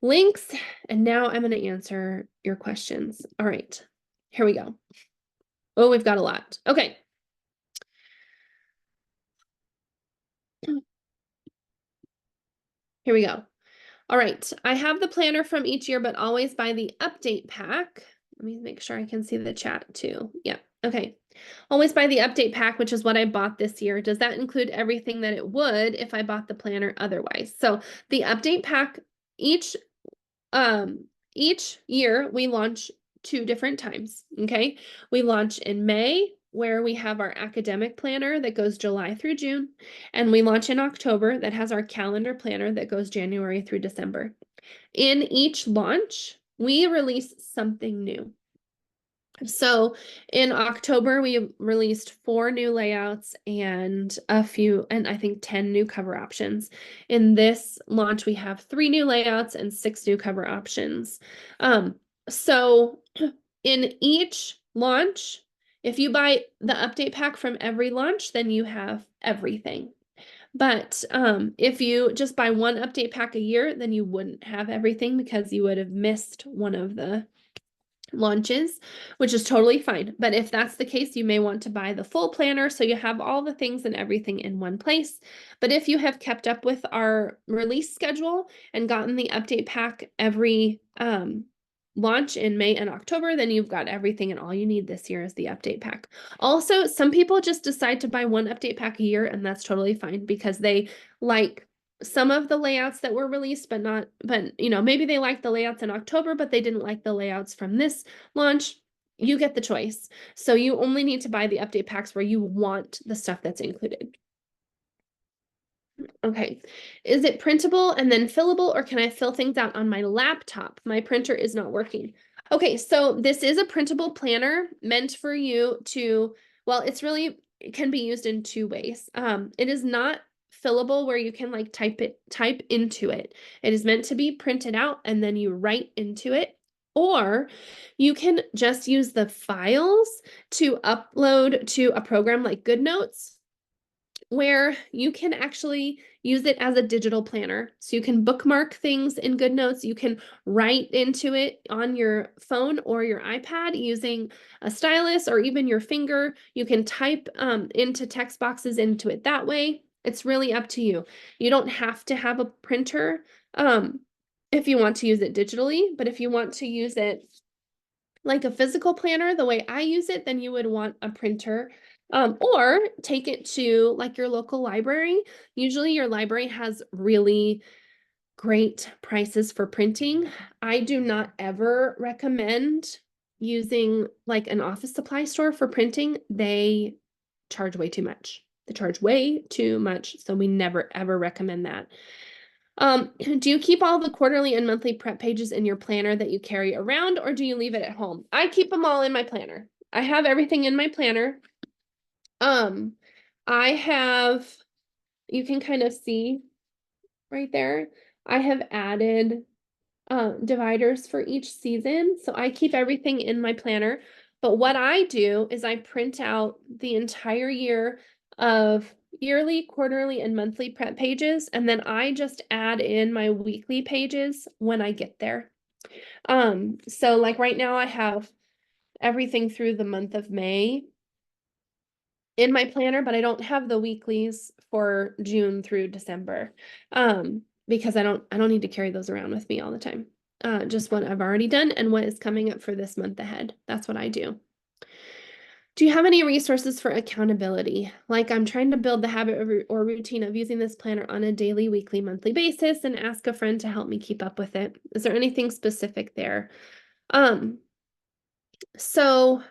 links. And now I'm gonna answer your questions. All right, here we go. Oh, we've got a lot. Okay. Here we go. All right, I have the planner from each year, but always buy the update pack. Let me make sure I can see the chat too. Yep, okay. Always buy the update pack, which is what I bought this year. Does that include everything that it would if I bought the planner otherwise? So the update pack, each year we launch 2 different times, okay? We launch in May, where we have our academic planner that goes July through June, and we launch in October that has our calendar planner that goes January through December. In each launch, we release something new. So in October, we released 4 new layouts and I think 10 new cover options. In this launch, we have 3 new layouts and 6 new cover options. So in each launch, if you buy the update pack from every launch, then you have everything. But if you just buy one update pack a year, then you wouldn't have everything because you would have missed one of the launches, which is totally fine. But if that's the case, you may want to buy the full planner so you have all the things and everything in one place. But if you have kept up with our release schedule and gotten the update pack every launch in May and October, then you've got everything, and all you need this year is the update pack. Also, some people just decide to buy one update pack a year, and that's totally fine because they like some of the layouts that were released, but maybe they like the layouts in October, but they didn't like the layouts from this launch. You get the choice. So you only need to buy the update packs where you want the stuff that's included. Okay, is it printable and then fillable, or can I fill things out on my laptop? My printer is not working. Okay, so this is a printable planner meant for you to, well, it can be used in 2 ways. It is not fillable where you can like type into it. It is meant to be printed out and then you write into it, or you can just use the files to upload to a program like GoodNotes. where you can actually use it as a digital planner. So you can bookmark things in GoodNotes. You can write into it on your phone or your iPad using a stylus or even your finger. You can type into text boxes into it that way. It's really up to you. You don't have to have a printer if you want to use it digitally, but if you want to use it like a physical planner, the way I use it, then you would want a printer. Or take it to like your local library. Usually your library has really great prices for printing. I do not ever recommend using like an office supply store for printing. They charge way too much. They charge way too much. So we never ever recommend that. Do you keep all the quarterly and monthly prep pages in your planner that you carry around, or do you leave it at home? I keep them all in my planner. I have everything in my planner. Um, I have, you can kind of see right there, I have added dividers for each season. So I keep everything in my planner. But what I do is I print out the entire year of yearly, quarterly, and monthly prep pages, and then I just add in my weekly pages when I get there. So like right now I have everything through the month of May in my planner, but I don't have the weeklies for June through December. Because I don't need to carry those around with me all the time. Just what I've already done and what is coming up for this month ahead. That's what I do. Do you have any resources for accountability? Like I'm trying to build the habit or routine of using this planner on a daily, weekly, monthly basis and ask a friend to help me keep up with it. Is there anything specific there? So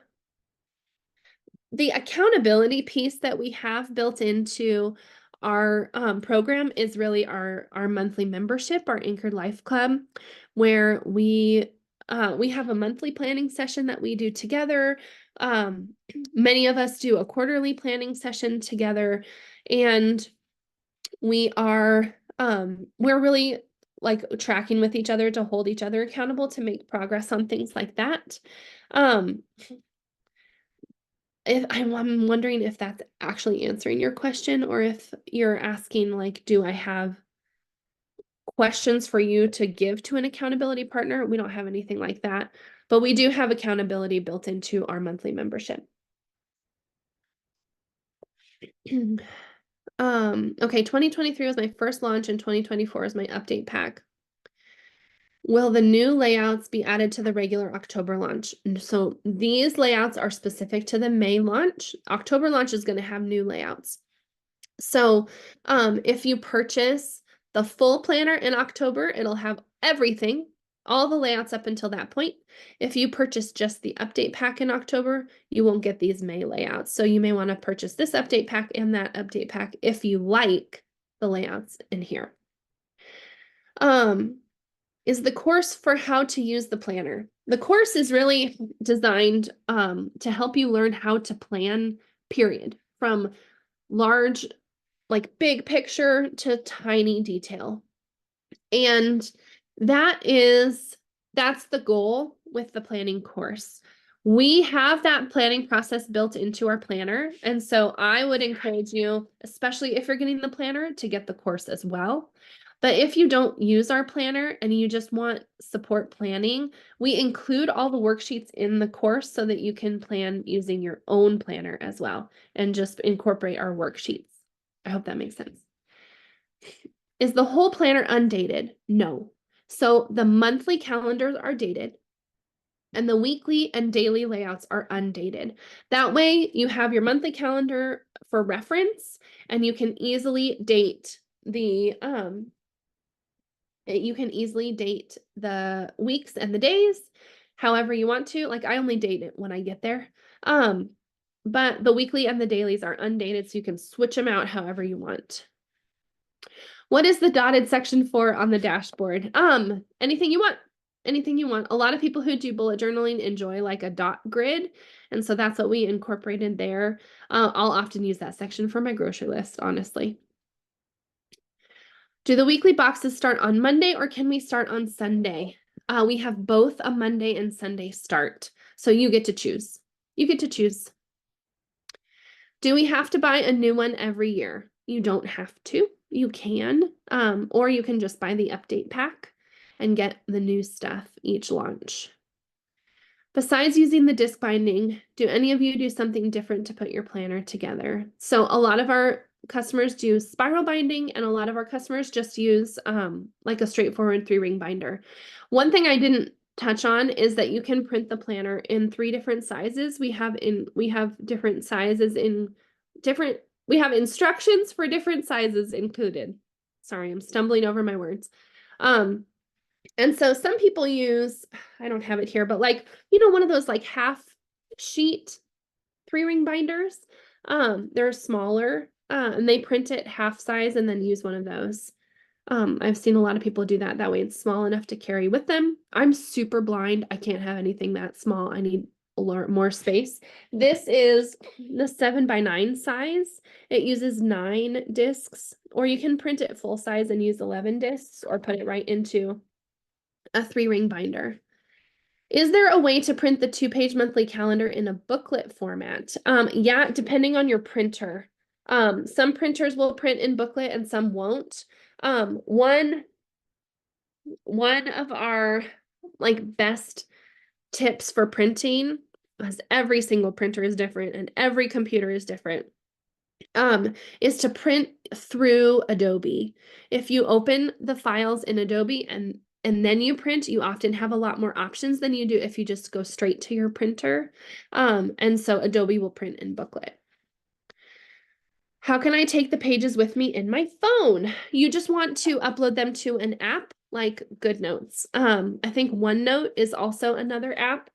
the accountability piece that we have built into our program is really our monthly membership, our Anchored Life Club, where we have a monthly planning session that we do together. Many of us do a quarterly planning session together, and we're really like tracking with each other to hold each other accountable to make progress on things like that. Um, if I'm wondering if that's actually answering your question or if you're asking like, do I have questions for you to give to an accountability partner? We don't have anything like that, but we do have accountability built into our monthly membership. Okay, 2023 was my first launch and 2024 is my update pack. Will the new layouts be added to the regular October launch? So these layouts are specific to the May launch. October launch is going to have new layouts. So if you purchase the full planner in October, it'll have everything, all the layouts up until that point. If you purchase just the update pack in October, you won't get these May layouts. So you may want to purchase this update pack and that update pack if you like the layouts in here. Is the course for how to use the planner. The course is really designed to help you learn how to plan, period, from large, like big picture to tiny detail. And that's the goal with the planning course. We have that planning process built into our planner. And so I would encourage you, especially if you're getting the planner, to get the course as well. But if you don't use our planner and you just want support planning, we include all the worksheets in the course so that you can plan using your own planner as well and just incorporate our worksheets. I hope that makes sense. Is the whole planner undated? No. So the monthly calendars are dated and the weekly and daily layouts are undated. That way you have your monthly calendar for reference and you can easily date the weeks and the days however you want to. Like I only date it when I get there. But the weekly and the dailies are undated so you can switch them out however you want. What is the dotted section for on the dashboard? Anything you want. Anything you want. A lot of people who do bullet journaling enjoy like a dot grid. And so that's what we incorporated there. I'll often use that section for my grocery list, honestly. Do the weekly boxes start on Monday or can we start on Sunday? We have both a Monday and Sunday start. So you get to choose. You get to choose. Do we have to buy a new one every year? You don't have to. You can, or you can just buy the update pack and get the new stuff each launch. Besides using the disc binding, do any of you do something different to put your planner together? So a lot of our customers do spiral binding, and a lot of our customers just use like a straightforward 3-ring binder. One thing I didn't touch on is that you can print the planner in 3 different sizes. We have different sizes in different we have instructions for different sizes included. Sorry, I'm stumbling over my words. And so some people use, I don't have it here, but like, one of those like half sheet 3-ring binders. They're smaller, and they print it half size and then use one of those. I've seen a lot of people do that. That way it's small enough to carry with them. I'm super blind. I can't have anything that small. I need a lot more space. This is the 7x9 size. It uses 9 discs, or you can print it full size and use 11 discs or put it right into a 3-ring binder. Is there a way to print the 2-page monthly calendar in a booklet format? Yeah, depending on your printer. Some printers will print in booklet and some won't. One of our like best tips for printing, as every single printer is different and every computer is different, is to print through Adobe. If you open the files in Adobe and then you print, you often have a lot more options than you do if you just go straight to your printer. And so Adobe will print in booklet. How can I take the pages with me in my phone? You just want to upload them to an app like GoodNotes. I think OneNote is also another app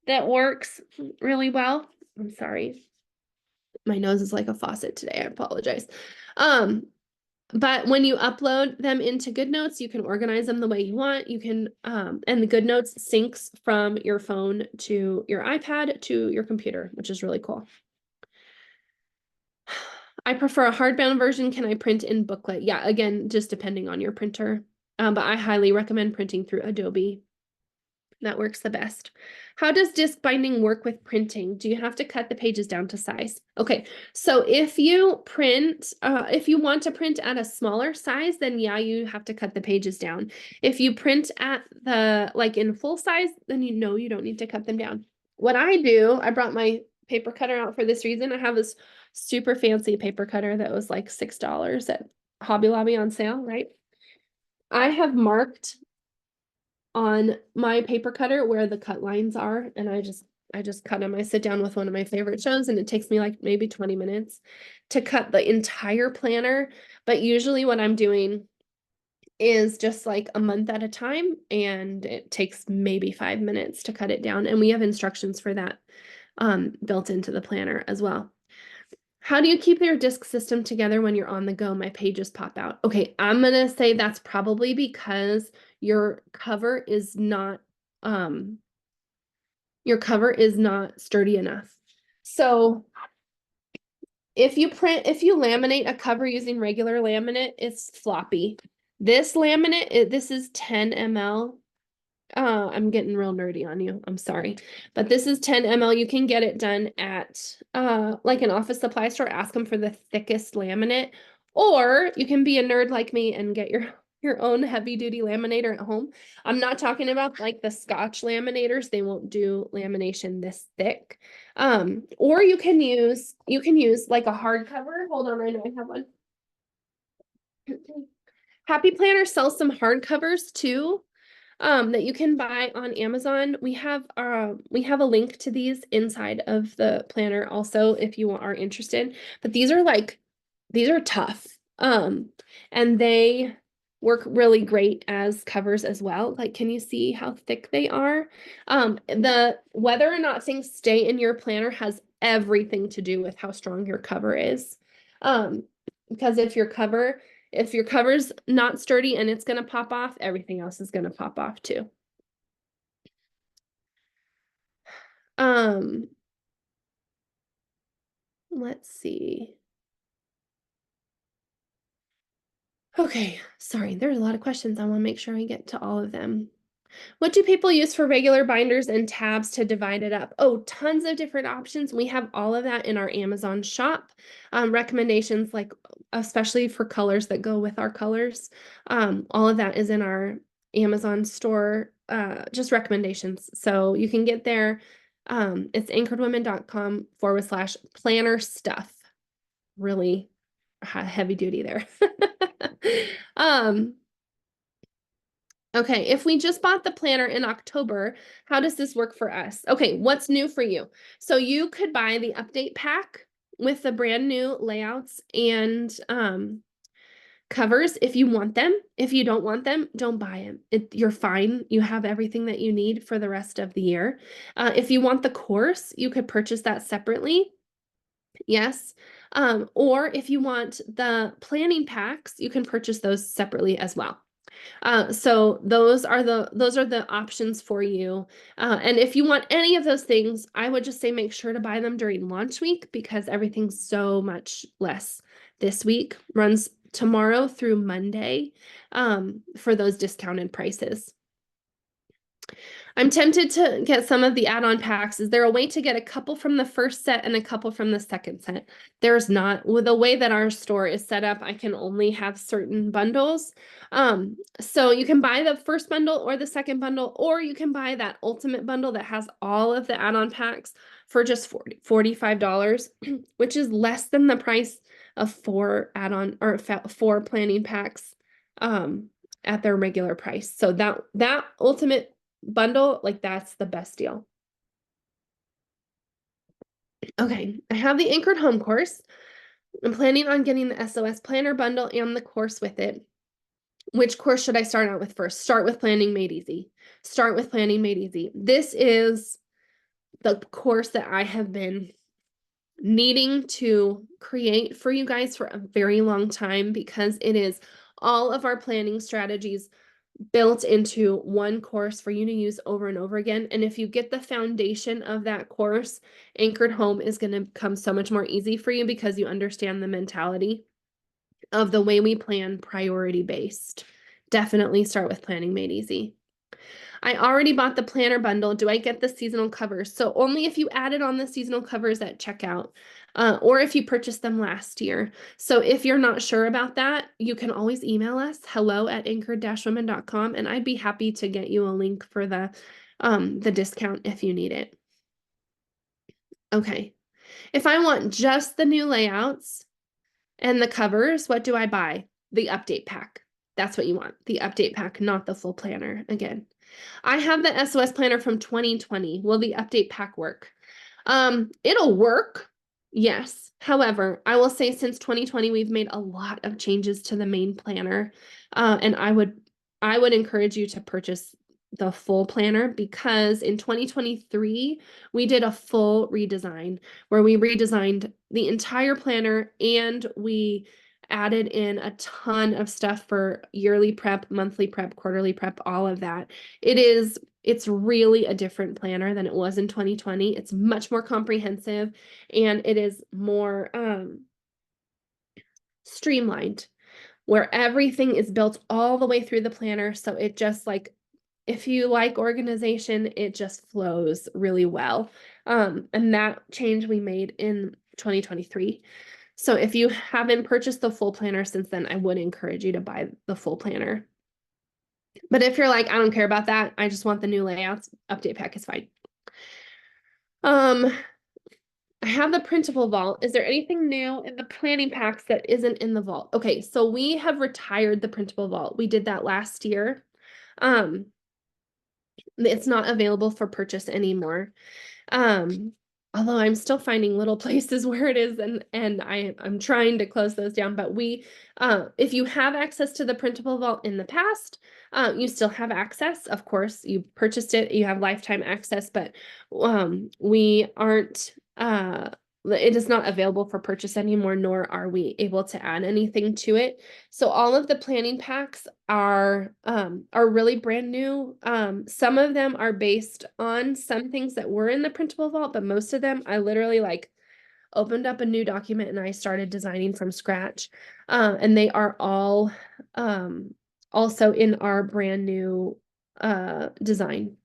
that works really well. I'm sorry. My nose is like a faucet today. I apologize. But when you upload them into GoodNotes, you can organize them the way you want. You can, and the GoodNotes syncs from your phone to your iPad to your computer, which is really cool. I prefer a hardbound version. Can I print in booklet? Yeah, again, just depending on your printer. But I highly recommend printing through Adobe. That works the best. How does disc binding work with printing? Do you have to cut the pages down to size? Okay, so if you want to print at a smaller size, then yeah, you have to cut the pages down. If you print at like in full size, then you don't need to cut them down. What I do, I brought my paper cutter out for this reason. I have this super fancy paper cutter that was like $6 at Hobby Lobby on sale, right? I have marked on my paper cutter where the cut lines are, and I just cut them. I sit down with one of my favorite shows, and it takes me like maybe 20 minutes to cut the entire planner. But usually what I'm doing is just like a month at a time, and it takes maybe 5 minutes to cut it down. And we have instructions for that built into the planner as well. How do you keep your disk system together when you're on the go? My pages pop out. Okay, I'm gonna say that's probably because your cover is not sturdy enough. So if you laminate a cover using regular laminate, it's floppy. This laminate, this is 10 ml. I'm getting real nerdy on you. I'm sorry. But this is 10 ml. You can get it done at like an office supply store. Ask them for the thickest laminate. Or you can be a nerd like me and get your own heavy duty laminator at home. I'm not talking about like the Scotch laminators. They won't do lamination this thick. Or you can use like a hardcover. Hold on, I know I have one. Happy Planner sells some hardcovers too. That you can buy on Amazon. We have a link to these inside of the planner also if you are interested. But these are tough. And they work really great as covers as well. Like, can you see how thick they are? The whether or not things stay in your planner has everything to do with how strong your cover is. Because if your cover's not sturdy and it's gonna pop off, everything else is gonna pop off too. Let's see. Okay, sorry, there's a lot of questions. I want to make sure I get to all of them. What do people use for regular binders and tabs to divide it up? Oh, tons of different options. We have all of that in our Amazon shop. Recommendations like especially for colors that go with our colors. All of that is in our Amazon store, just recommendations. So you can get there. It's anchoredwomen.com/planner stuff. Really heavy duty there. um, Okay, if we just bought the planner in October, how does this work for us? Okay, what's new for you? So you could buy the update pack with the brand new layouts and covers if you want them. If you don't want them, don't buy them. You're fine. You have everything that you need for the rest of the year. If you want the course, you could purchase that separately. Yes. Or if you want the planning packs, you can purchase those separately as well. So those are the options for you. And if you want any of those things, I would just say make sure to buy them during launch week because everything's so much less this week. Runs tomorrow through Monday for those discounted prices. I'm tempted to get some of the add-on packs. Is there a way to get a couple from the first set and a couple from the second set? There's not. With the way that our store is set up, I can only have certain bundles. So you can buy the first bundle or the second bundle, or you can buy that ultimate bundle that has all of the add-on packs for just $45, which is less than the price of 4 add-on or 4 planning packs at their regular price. So that ultimate bundle, like that's the best deal. Okay, I have the Anchored Home course. I'm planning on getting the S.O.S planner bundle and the course with it. Which course should I start out with first? Start with Planning Made Easy. Start with Planning Made Easy. This is the course that I have been needing to create for you guys for a very long time because it is all of our planning strategies built into one course for you to use over and over again. And if you get the foundation of that course, Anchored Home is going to become so much more easy for you because you understand the mentality of the way we plan priority based. Definitely start with Planning Made Easy. I already bought the planner bundle. Do I get the seasonal covers? So only if you added on the seasonal covers at checkout, or if you purchased them last year. So if you're not sure about that, you can always email us, hello@anchored-women.com, and I'd be happy to get you a link for the discount if you need it. Okay. If I want just the new layouts and the covers, what do I buy? The update pack. That's what you want. The update pack, not the full planner again. I have the S.O.S planner from 2020. Will the update pack work? It'll work. Yes. However, I will say since 2020, we've made a lot of changes to the main planner. And I would encourage you to purchase the full planner because in 2023, we did a full redesign where we redesigned the entire planner and we added in a ton of stuff for yearly prep, monthly prep, quarterly prep, all of that. It's really a different planner than it was in 2020. It's much more comprehensive and it is more streamlined where everything is built all the way through the planner. So it just like, if you like organization, it just flows really well. And that change we made in 2023. So if you haven't purchased the full planner since then, I would encourage you to buy the full planner. But if you're like, I don't care about that, I just want the new layouts, update pack is fine. I have the printable vault. Is there anything new in the planning packs that isn't in the vault? Okay, so we have retired the printable vault. We did that last year. It's not available for purchase anymore. Although I'm still finding little places where it is and I'm trying to close those down, but if you have access to the printable vault in the past, you still have access. Of course, you purchased it, you have lifetime access, but we aren't it is not available for purchase anymore, nor are we able to add anything to it. So all of the planning packs are really brand new. Some of them are based on some things that were in the printable vault, but most of them I literally like opened up a new document and I started designing from scratch. And they are all also in our brand new design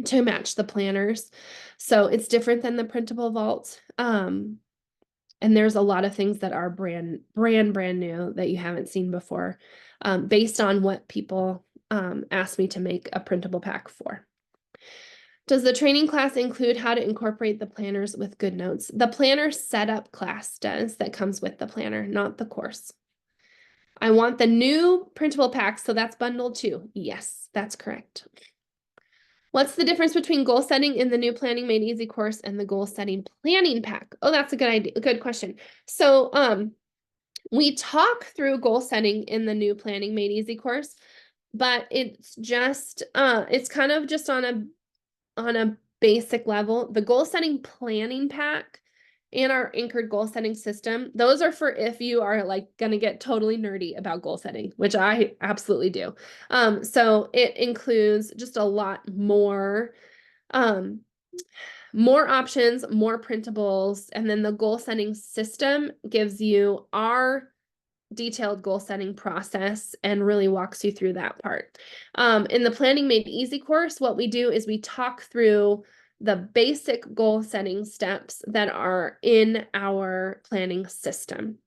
to match the planners. So it's different than the printable vault. And there's a lot of things that are brand new that you haven't seen before, based on what people asked me to make a printable pack for. Does the training class include how to incorporate the planners with GoodNotes? The planner setup class does, that comes with the planner, not the course. I want the new printable pack, so that's bundled too. Yes, that's correct. What's the difference between goal setting in the new Planning Made Easy course and the goal setting planning pack? Oh, that's a good idea. Good question. So, we talk through goal setting in the new Planning Made Easy course, but it's just, it's kind of just on a basic level. The goal setting planning pack and our anchored goal setting system, those are for if you are like going to get totally nerdy about goal setting, which I absolutely do. So it includes just a lot more, more options, more printables, and then the goal setting system gives you our detailed goal setting process and really walks you through that part. In the Planning Made Easy course, what we do is we talk through the basic goal setting steps that are in our planning system.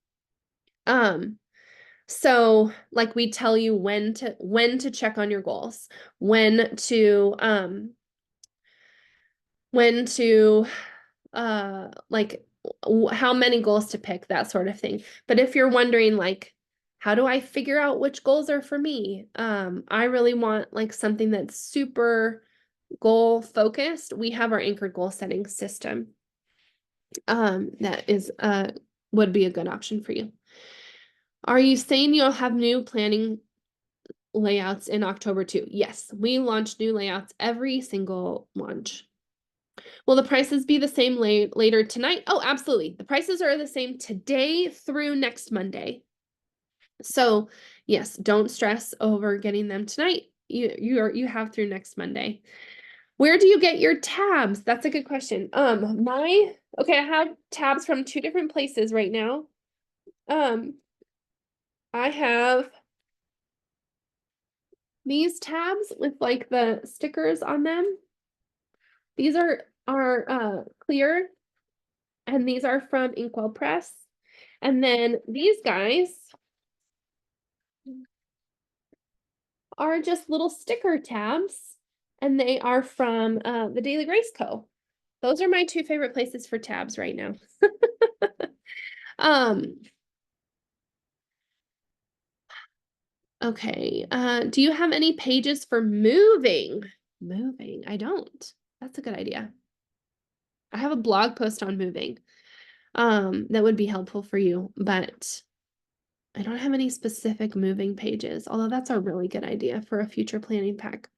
So like we tell you when to check on your goals, when to like how many goals to pick, that sort of thing. But if you're wondering like, how do I figure out which goals are for me? I really want like something that's super goal focused. We have our anchored goal setting system. That is would be a good option for you. Are you saying you'll have new planning layouts in October too? Yes, we launch new layouts every single launch. Will the prices be the same later tonight? Oh, absolutely. The prices are the same today through next Monday. So yes, don't stress over getting them tonight. You have through next Monday. Where do you get your tabs? That's a good question. Okay, I have tabs from 2 different places right now. I have these tabs with like the stickers on them. These are clear, and these are from Inkwell Press. And then these guys are just little sticker tabs, and they are from the Daily Grace Co. Those are my 2 favorite places for tabs right now. Okay, do you have any pages for moving? Moving, I don't. That's a good idea. I have a blog post on moving that would be helpful for you, but I don't have any specific moving pages, although that's a really good idea for a future planning pack.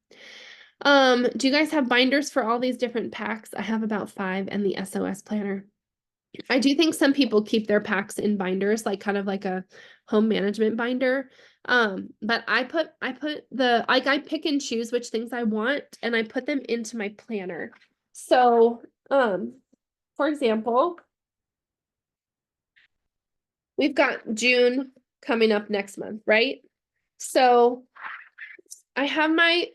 Do you guys have binders for all these different packs? I have about 5 and the S.O.S planner. I do think some people keep their packs in binders, like kind of like a home management binder. But I pick and choose which things I want and I put them into my planner. So, for example, we've got June coming up next month, right? So I have my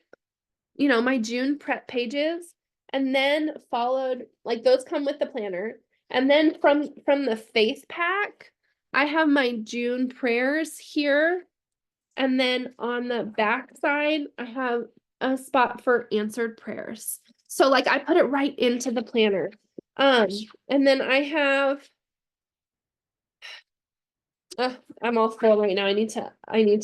June prep pages, and then followed, like those come with the planner. And then from the faith pack, I have my June prayers here. And then on the back side, I have a spot for answered prayers. So like I put it right into the planner. And then I have I'm all full right now. I need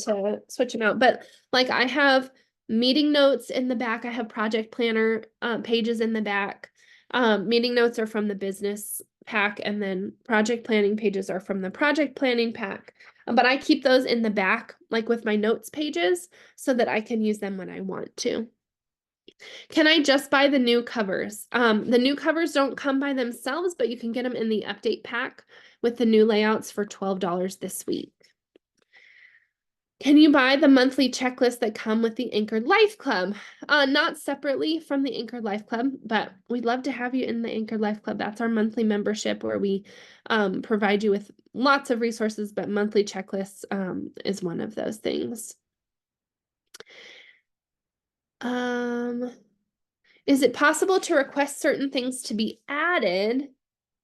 to switch them out. But like I have meeting notes in the back. I have project planner pages in the back. Meeting notes are from the business pack, and then project planning pages are from the project planning pack. But I keep those in the back, like with my notes pages, so that I can use them when I want to. Can I just buy the new covers? The new covers don't come by themselves, but you can get them in the update pack with the new layouts for $12 this week. Can you buy the monthly checklist that come with the Anchored Life Club? Not separately from the Anchored Life Club, but we'd love to have you in the Anchored Life Club. That's our monthly membership where we provide you with lots of resources, but monthly checklists is one of those things. Um, is it possible to request certain things to be added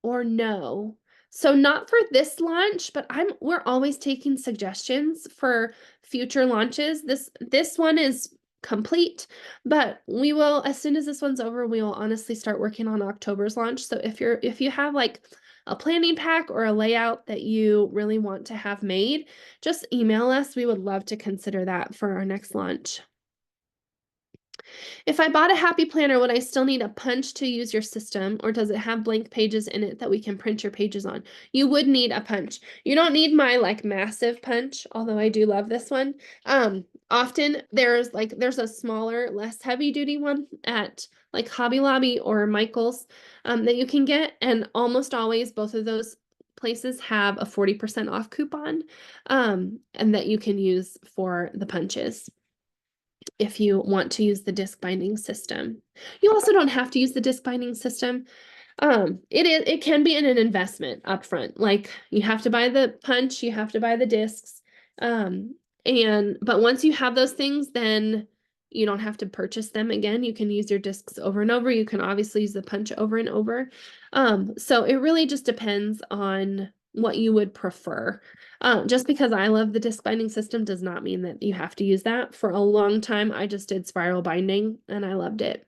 or no? So not for this launch, but we're always taking suggestions for future launches. This one is complete, but we will, as soon as this one's over, we will honestly start working on October's launch. So if you have like a planning pack or a layout that you really want to have made, just email us. We would love to consider that for our next launch. If I bought a happy planner, would I still need a punch to use your system, or does it have blank pages in it that we can print your pages on? You would need a punch. You don't need my like massive punch, although I do love this one. Often there's a smaller, less heavy duty one at like Hobby Lobby or Michael's that you can get, and almost always both of those places have a 40% off coupon and that you can use for the punches if you want to use the disc binding system. You also don't have to use the disc binding system. It can be an investment upfront. Like you have to buy the punch, you have to buy the discs. But once you have those things, then you don't have to purchase them again. You can use your discs over and over. You can obviously use the punch over and over. So it really just depends on what you would prefer. Just because I love the disc binding system does not mean that you have to use that. For a long time, I just did spiral binding and I loved it.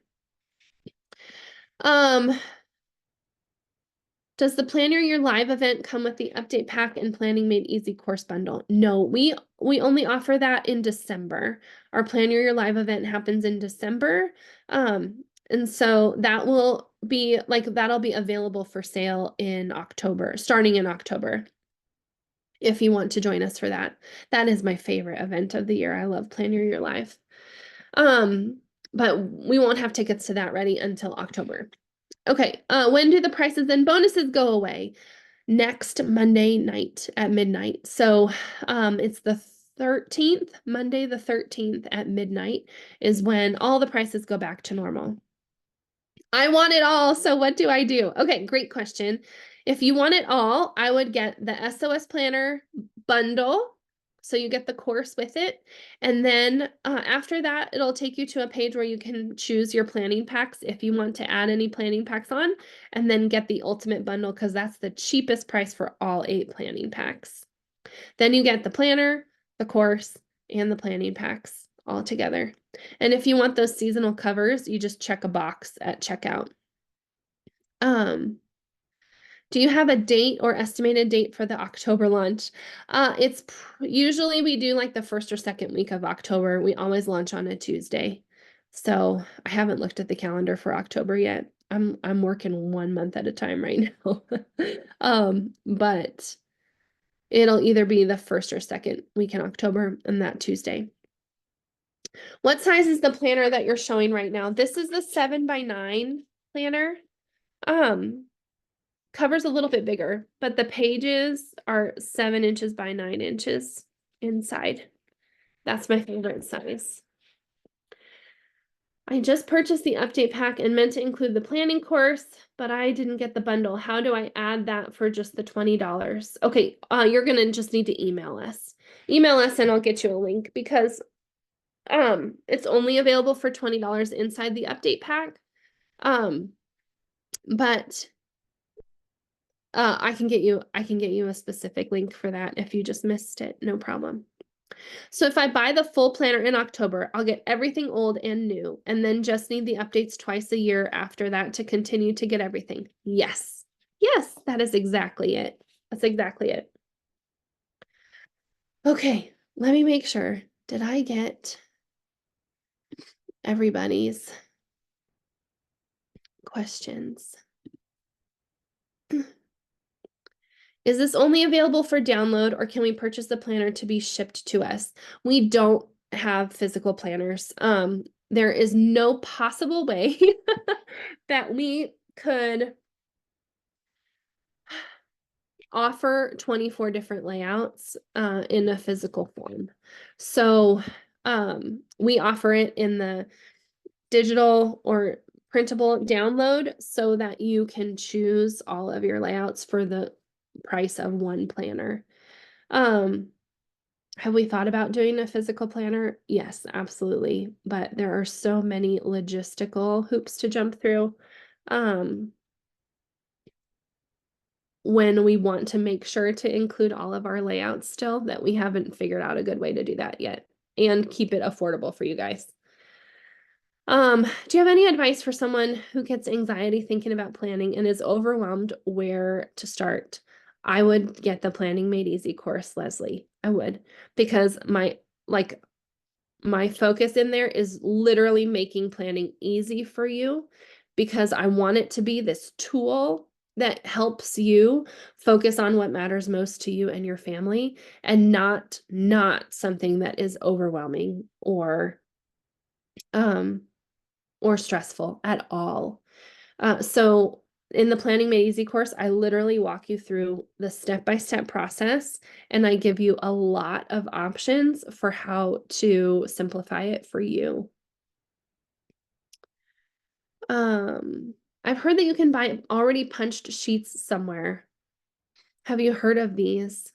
Does the Plan Your Live event come with the update pack and Planning Made Easy course bundle? No, we only offer that in December. Our Plan Your Live event happens in December. And so that'll be available for sale in October, starting in October. If you want to join us for that. That is my favorite event of the year. I love Plan Your Life. But we won't have tickets to that ready until October. Okay, when do the prices and bonuses go away? Next Monday night at midnight. So it's the 13th, Monday the 13th at midnight is when all the prices go back to normal. I want it all, so what do I do? Okay, great question. If you want it all, I would get the S.O.S planner bundle. So you get the course with it. And then after that, it'll take you to a page where you can choose your planning packs if you want to add any planning packs on, and then get the ultimate bundle because that's the cheapest price for all 8 planning packs. Then you get the planner, the course, and the planning packs all together. And if you want those seasonal covers, you just check a box at checkout. Do you have a date or estimated date for the October launch? It's usually we do like the first or second week of October. We always launch on a Tuesday. So I haven't looked at the calendar for October yet. I'm working 1 month at a time right now. But it'll either be the first or second week in October and that Tuesday. What size is the planner that you're showing right now? This is the 7x9 planner. Covers a little bit bigger, but the pages are 7 inches by 9 inches inside. That's my favorite size. I just purchased the update pack and meant to include the planning course, but I didn't get the bundle. How do I add that for just the $20? Okay, you're gonna just need to email us. Email us and I'll get you a link because it's only available for $20 inside the update pack. But I can get you a specific link for that if you just missed it, no problem. So if I buy the full planner in October, I'll get everything old and new, and then just need the updates twice a year after that to continue to get everything. Yes. Yes, that is exactly it. That's exactly it. Okay, let me make sure. Did I get everybody's questions? Is this only available for download, or can we purchase the planner to be shipped to us? We don't have physical planners. There is no possible way that we could offer 24 different layouts in a physical form. So we offer it in the digital or printable download so that you can choose all of your layouts for the price of one planner. Have we thought about doing a physical planner? Yes, absolutely. But there are so many logistical hoops to jump through. Um, when we want to make sure to include all of our layouts still, that we haven't figured out a good way to do that yet and keep it affordable for you guys. Do you have any advice for someone who gets anxiety thinking about planning and is overwhelmed where to start? I would get the Planning Made Easy course, Leslie. I would, because my focus in there is literally making planning easy for you, because I want it to be this tool that helps you focus on what matters most to you and your family, and not something that is overwhelming um or stressful at all. So in the Planning Made Easy course, I literally walk you through the step-by-step process, and I give you a lot of options for how to simplify it for you. I've heard that you can buy already punched sheets somewhere. Have you heard of these?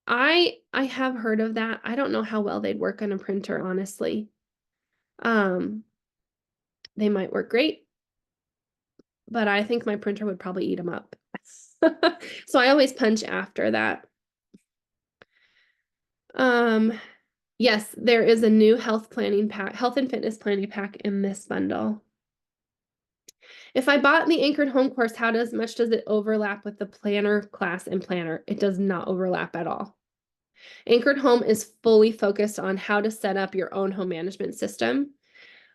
I have heard of that. I don't know how well they'd work on a printer, honestly. Um, they might work great, but I think my printer would probably eat them up. So I always punch after that. Um, yes, there is a new health planning pack, health and fitness planning pack in this bundle. If I bought the Anchored Home course, how much does it overlap with the planner class and planner? It does not overlap at all. Anchored Home is fully focused on how to set up your own home management system.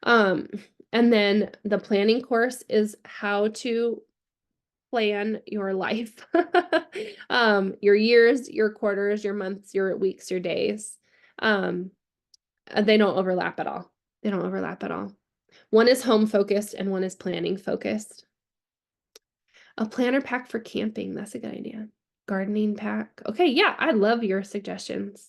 Um, and then the planning course is how to plan your life. Your years, your quarters, your months, your weeks, your days. They don't overlap at all. They don't overlap at all. One is home focused and one is planning focused. A planner pack for camping. That's a good idea. Gardening pack. Okay, yeah, I love your suggestions.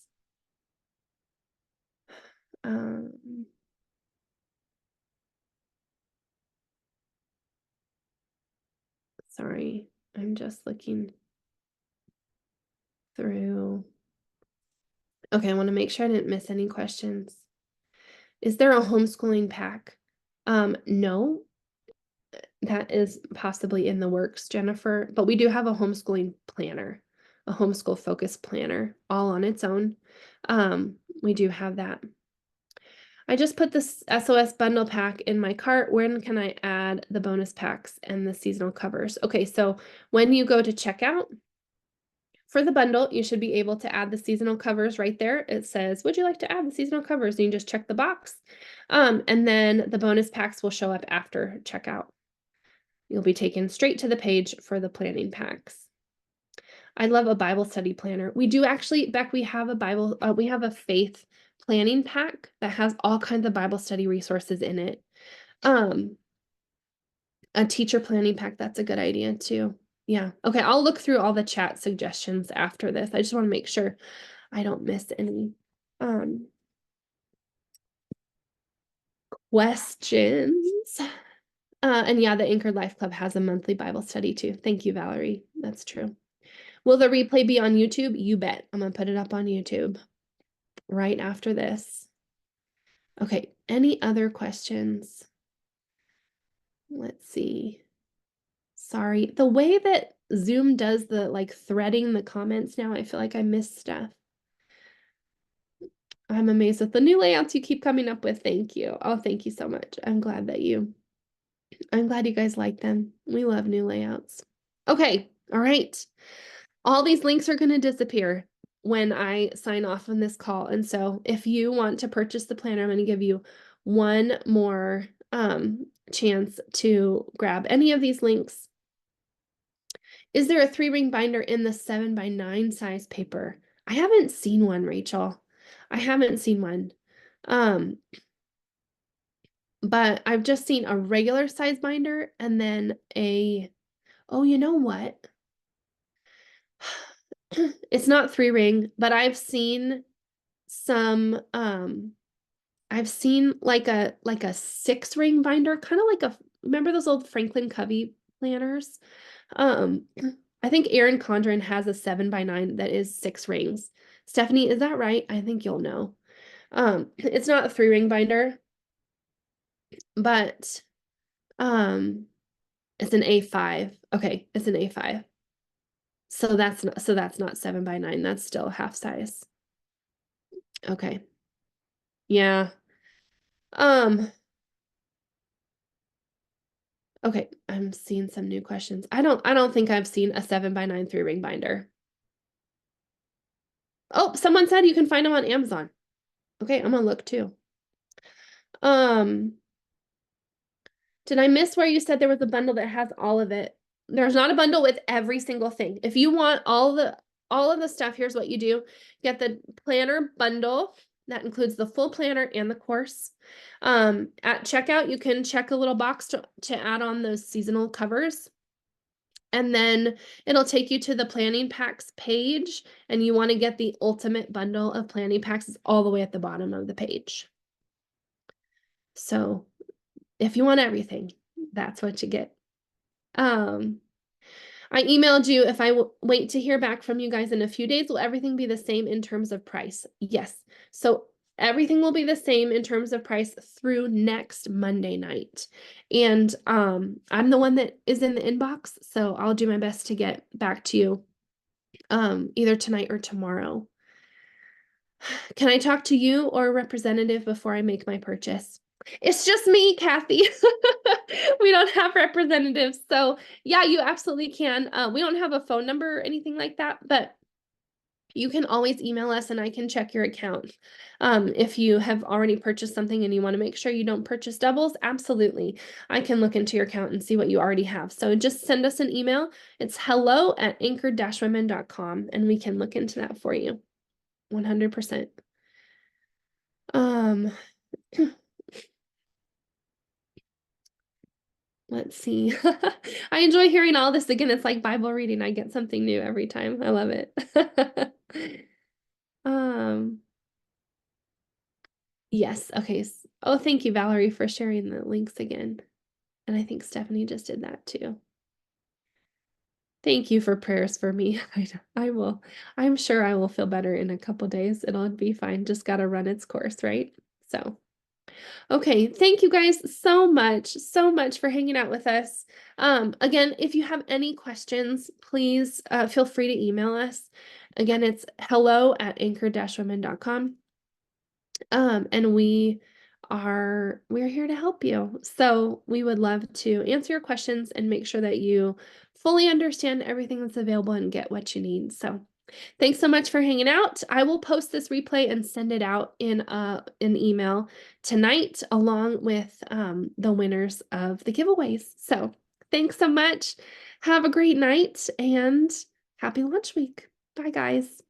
Sorry, I'm just looking through. Okay, I want to make sure I didn't miss any questions. Is there a homeschooling pack? No, that is possibly in the works, Jennifer, but we do have a homeschooling planner, a homeschool focus planner, all on its own. We do have that. I just put this SOS bundle pack in my cart. When can I add the bonus packs and the seasonal covers? Okay, so when you go to checkout for the bundle, you should be able to add the seasonal covers right there. It says, would you like to add the seasonal covers? And you just check the box. And then the bonus packs will show up after checkout. You'll be taken straight to the page for the planning packs. I love a Bible study planner. We do actually, Beck, we have a faith planning pack that has all kinds of Bible study resources in it. A teacher planning pack, that's a good idea too. Yeah. Okay, I'll look through all the chat suggestions after this. I just want to make sure I don't miss any questions. And yeah, the Anchored Life Club has a monthly Bible study too. Thank you, Valerie. That's true. Will the replay be on YouTube? You bet. I'm gonna put it up on YouTube right after this. Okay, any other questions? Let's see. Sorry, the way that Zoom does the like threading the comments now, I feel like I missed stuff. I'm amazed with the new layouts you keep coming up with. Thank you. Oh, thank you so much. I'm glad you guys like them. We love new layouts. Okay, all right. All these links are going to disappear when I sign off on this call. And so if you want to purchase the planner, I'm going to give you one more chance to grab any of these links. Is there a 3-ring binder in the 7x9 size paper? I haven't seen one, Rachel. I haven't seen one. But I've just seen a regular size binder and then oh, you know what? It's not 3-ring, but I've seen some, I've seen like a 6-ring binder, kind of like remember those old Franklin Covey planners? I think Erin Condren has a 7x9 that is 6 rings. Stephanie, is that right? I think you'll know. It's not a 3-ring binder, but it's an A5. Okay, it's an A5. So that's not 7x9. That's still half size. Okay. Yeah. Um, okay, I'm seeing some new questions. I don't think I've seen a 7x9 3-ring binder. Oh, someone said you can find them on Amazon. Okay, I'm gonna look too. Um, did I miss where you said there was a bundle that has all of it? There's not a bundle with every single thing. If you want all of the stuff, here's what you do. Get the planner bundle. That includes the full planner and the course. At checkout, you can check a little box to add on those seasonal covers. And then it'll take you to the planning packs page, and you want to get the ultimate bundle of planning packs. It's all the way at the bottom of the page. So if you want everything, that's what you get. I emailed you, if I wait to hear back from you guys in a few days, will everything be the same in terms of price? Yes. So everything will be the same in terms of price through next Monday night. And I'm the one that is in the inbox, so I'll do my best to get back to you either tonight or tomorrow. Can I talk to you or a representative before I make my purchase? It's just me, Kathy. We don't have representatives. So yeah, you absolutely can. We don't have a phone number or anything like that, but you can always email us and I can check your account. If you have already purchased something and you want to make sure you don't purchase doubles, absolutely. I can look into your account and see what you already have. So just send us an email. It's hello@anchored-women.com and we can look into that for you. 100%. Let's see. I enjoy hearing all this again. It's like Bible reading. I get something new every time. I love it. Um, yes. Okay. Oh, thank you, Valerie, for sharing the links again. And I think Stephanie just did that too. Thank you for prayers for me. I will. I'm sure I will feel better in a couple days. It'll be fine. Just got to run its course, right? So. Okay, thank you guys so much for hanging out with us. Again, if you have any questions, please feel free to email us. Again, it's hello@anchor-women.com. And we're here to help you. So we would love to answer your questions and make sure that you fully understand everything that's available and get what you need. So thanks so much for hanging out. I will post this replay and send it out in an email tonight along with the winners of the giveaways. So thanks so much. Have a great night and happy launch week. Bye, guys.